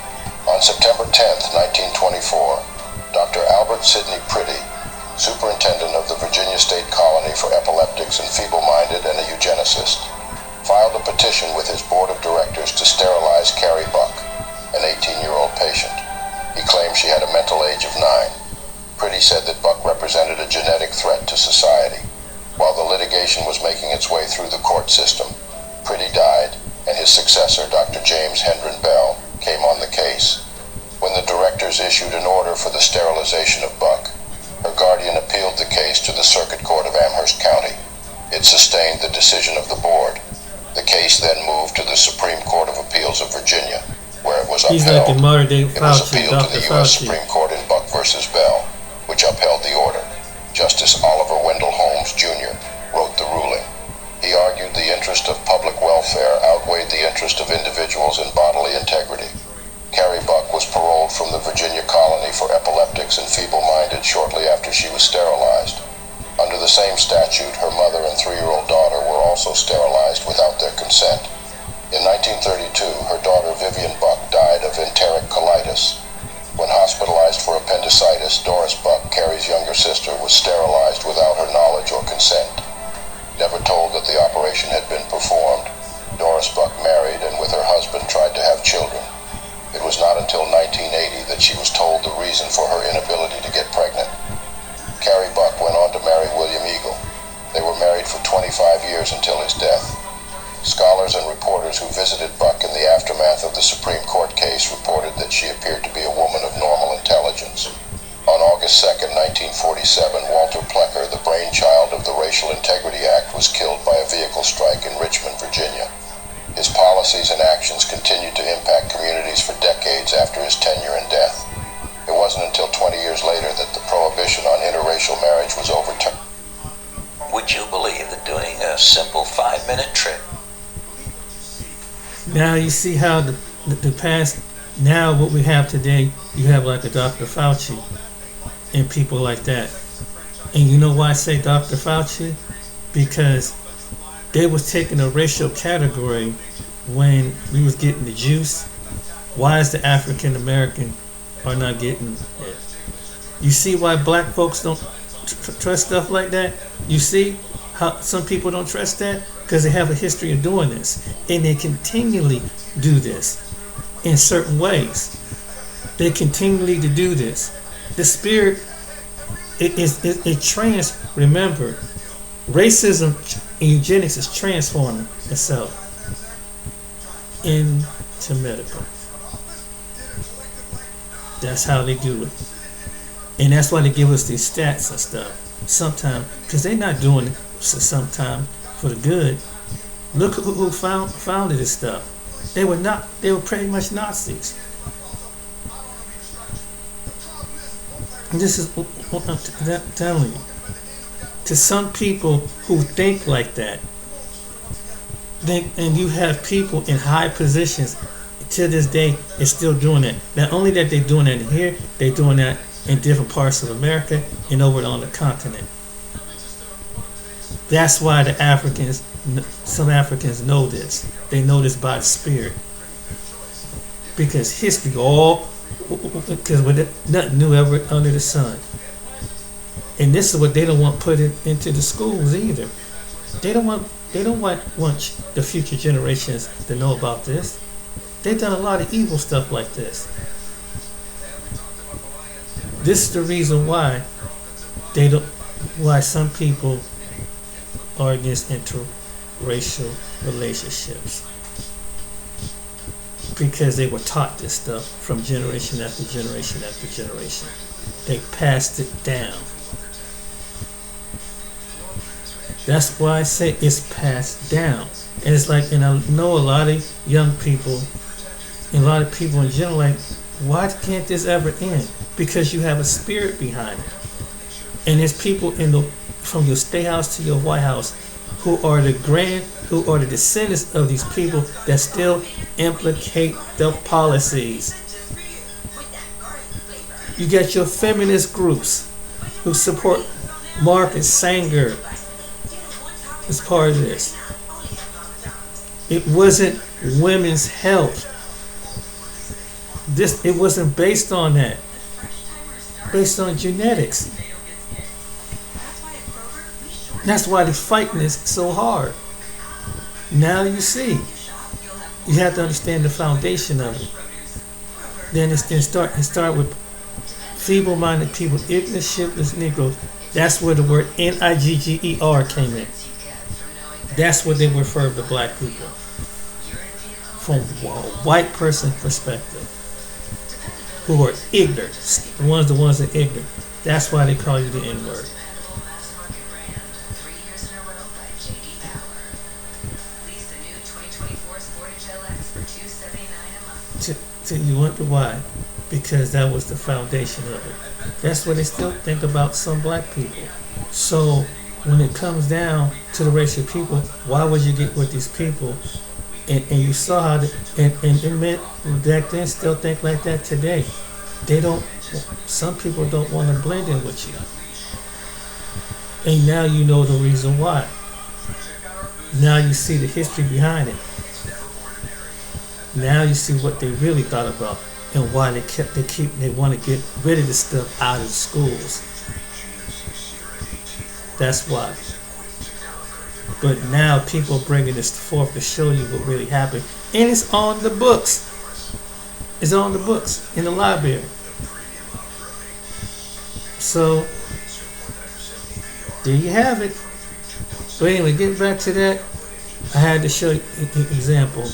On September 10, 1924, Dr. Albert Sidney Priddy, superintendent of the Virginia State Colony for Epileptics and Feeble-Minded and a eugenicist, filed a petition with his board of directors to sterilize Carrie Buck, an 18-year-old patient. He claimed she had a mental age of 9. Priddy said that Buck represented a genetic threat to society. While the litigation was making its way through the court system, Priddy died, and his successor, Dr. James Hendren Bell, came on the case. When the directors issued an order for the sterilization of Buck, her guardian appealed the case to the Circuit Court of Amherst County. It sustained the decision of the board. The case then moved to the Supreme Court of Appeals of Virginia, where it was upheld. He's like the modern day It was Fauci, appealed to Dr. the U.S. Fauci. Supreme Court in Buck versus Bell, which upheld the order. Justice Oliver Wendell Holmes, Jr. wrote the ruling. He argued the interest of public welfare outweighed the interest of individuals in bodily integrity. Carrie Buck was paroled from the Virginia colony for epileptics and feeble-minded shortly after she was sterilized. Under the same statute, her mother and 3-year-old daughter were also sterilized without their consent. In 1932, her daughter Vivian Buck died of enteric colitis. When hospitalized for appendicitis, Doris Buck, Carrie's younger sister, was sterilized without her knowledge or consent. Never told that the operation had been performed, Doris Buck married and with her husband tried to have children. It was not until 1980 that she was told the reason for her inability to get pregnant. Carrie Buck went on to marry William Eagle. They were married for 25 years until his death. Scholars and reporters who visited Buck in the aftermath of the Supreme Court case reported that she appeared to be a woman of normal intelligence. On August 2, 1947, Walter Plecker, the brainchild of the Racial Integrity Act, was killed by a vehicle strike in Richmond, Virginia. His policies and actions continued to impact communities for decades after his tenure and death. It wasn't until 20 years later that the prohibition on interracial marriage was overturned. Would you believe that doing a simple 5-minute trip? Now you see how the past, now what we have today, you have like a Dr. Fauci and people like that. And you know why I say Dr. Fauci? Because they was taking a racial category when we was getting the juice. Why is the African American are not getting it? You see why black folks don't trust stuff like that? You see how some people don't trust that? Because they have a history of doing this. And they continually do this in certain ways. They continually to do this. The spirit, remember, racism and eugenics is transforming itself into medical. That's how they do it. And that's why they give us these stats and stuff. Sometimes, because they're not doing it sometimes for the good. Look who founded this stuff. They were pretty much Nazis. And this is what I'm telling you. To some people who think like that, and you have people in high positions to this day is still doing that. Not only that they're doing that here, they're doing that in different parts of America and over on the continent. That's why some Africans know this. They know this by the spirit. Because history, because nothing new ever under the sun. And this is what they don't want put into the schools either. They don't want the future generations to know about this. They've done a lot of evil stuff like this. This is the reason why why some people are against interracial relationships. Because they were taught this stuff from generation after generation after generation. They passed it down. That's why I say it's passed down. And it's like, and I know a lot of young people, and a lot of people in general, like, why can't this ever end? Because you have a spirit behind it. And there's people from your State House to your White House who are the descendants of these people that still implicate the policies. You got your feminist groups who support Margaret Sanger as part of this. It wasn't women's health. It wasn't based on that. Based on genetics. That's why they're fighting this so hard. Now you see. You have to understand the foundation of it. Then it start with feeble-minded people, ignorant, shiftless Negroes. That's where the word Nigger came in. That's what they refer to black people from a white person perspective, who are ignorant. The ones that are ignorant. That's why they call you the N-word. So you wonder why? Because that was the foundation of it. That's what they still think about some black people. So when it comes down to the racial people, why would you get with these people? And you saw how and men back then still think like that today. Some people don't want to blend in with you. And now you know the reason why. Now you see the history behind it. Now you see what they really thought about and why they want to get rid of this stuff out of the schools. That's why. But now people are bringing this forth to show you what really happened. And it's on the books. It's on the books in the library. So, there you have it. But anyway, getting back to that, I had to show you an example.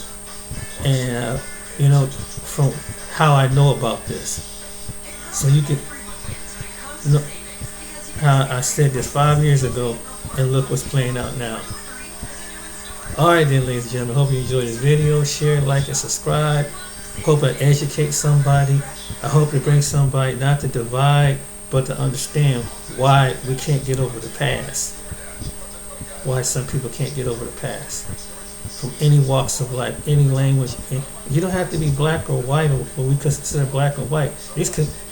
And, from how I know about this. So you can know how I said this 5 years ago, and look what's playing out now. Alright then, ladies and gentlemen, hope you enjoyed this video. Share, like, and subscribe. Hope I educate somebody. I hope it brings somebody not to divide, but to understand why we can't get over the past. Why some people can't get over the past. From any walks of life, any language. And you don't have to be black or white, or what we consider black or white.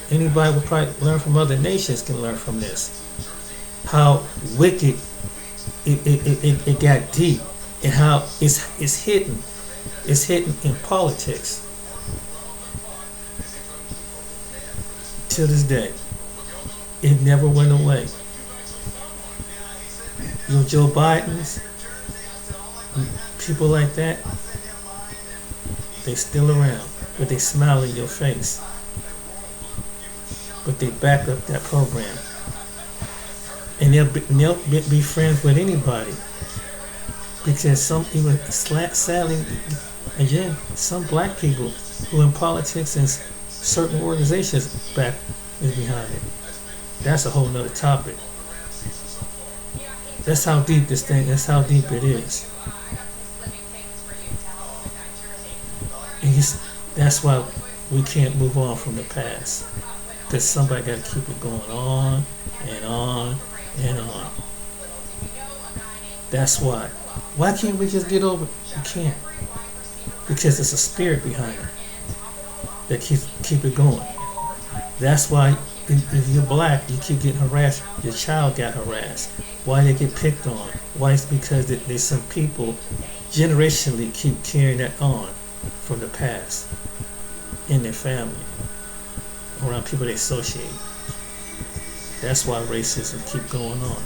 Anybody will probably learn from other nations can learn from this. How wicked it got deep, and how it's hidden. It's hidden in politics. To this day. It never went away. Joe Biden's, people like that, they still around, but they smile in your face. But they back up that program. And they'll be friends with anybody. Because sadly, again, some black people who in politics and certain organizations is behind it. That's a whole nother topic. That's how deep it is. And that's why we can't move on from the past. Because somebody got to keep it going on and on and on. That's why. Why can't we just get over it? We can't. Because there's a spirit behind it that keep it going. That's why if you're black, you keep getting harassed. Your child got harassed. Why they get picked on? Why? It's because there's some people generationally keep carrying that on from the past in their family, around people they associate. That's why racism keep going on.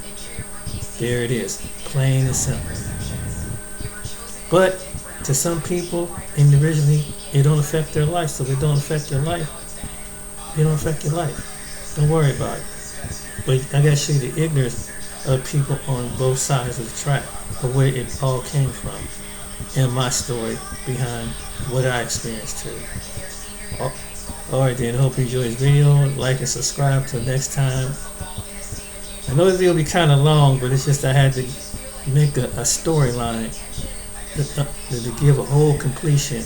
There it is, plain and simple. But to some people, individually, it don't affect their life. So if it don't affect your life, it don't affect your life. Don't worry about it. But I gotta show you the ignorance of people on both sides of the track, of where it all came from, and my story behind what I experienced too. Alright then, hope you enjoyed this video. Like and subscribe till next time. I know this video will be kind of long, but it's just I had to make a storyline to give a whole completion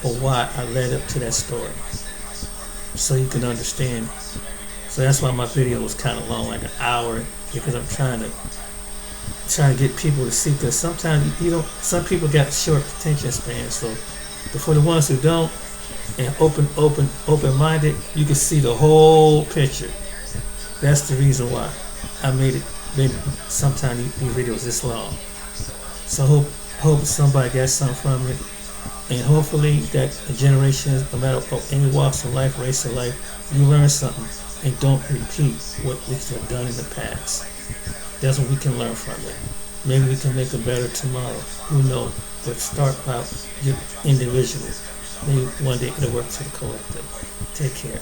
of why I led up to that story, so you can understand. So that's why my video was kind of long, like an hour, because I'm trying to get people to see. Because sometimes some people got short attention spans. So for the ones who don't, and open-minded, you can see the whole picture. That's the reason why I made sometimes these videos this long. So Hope somebody got something from it. And hopefully that the generations, no matter any walks of life, race of life, you learn something and don't repeat what we have done in the past. That's what we can learn from it. Maybe we can make a better tomorrow. Who knows? But start out individually. Maybe one day it'll work for the collective. Take care.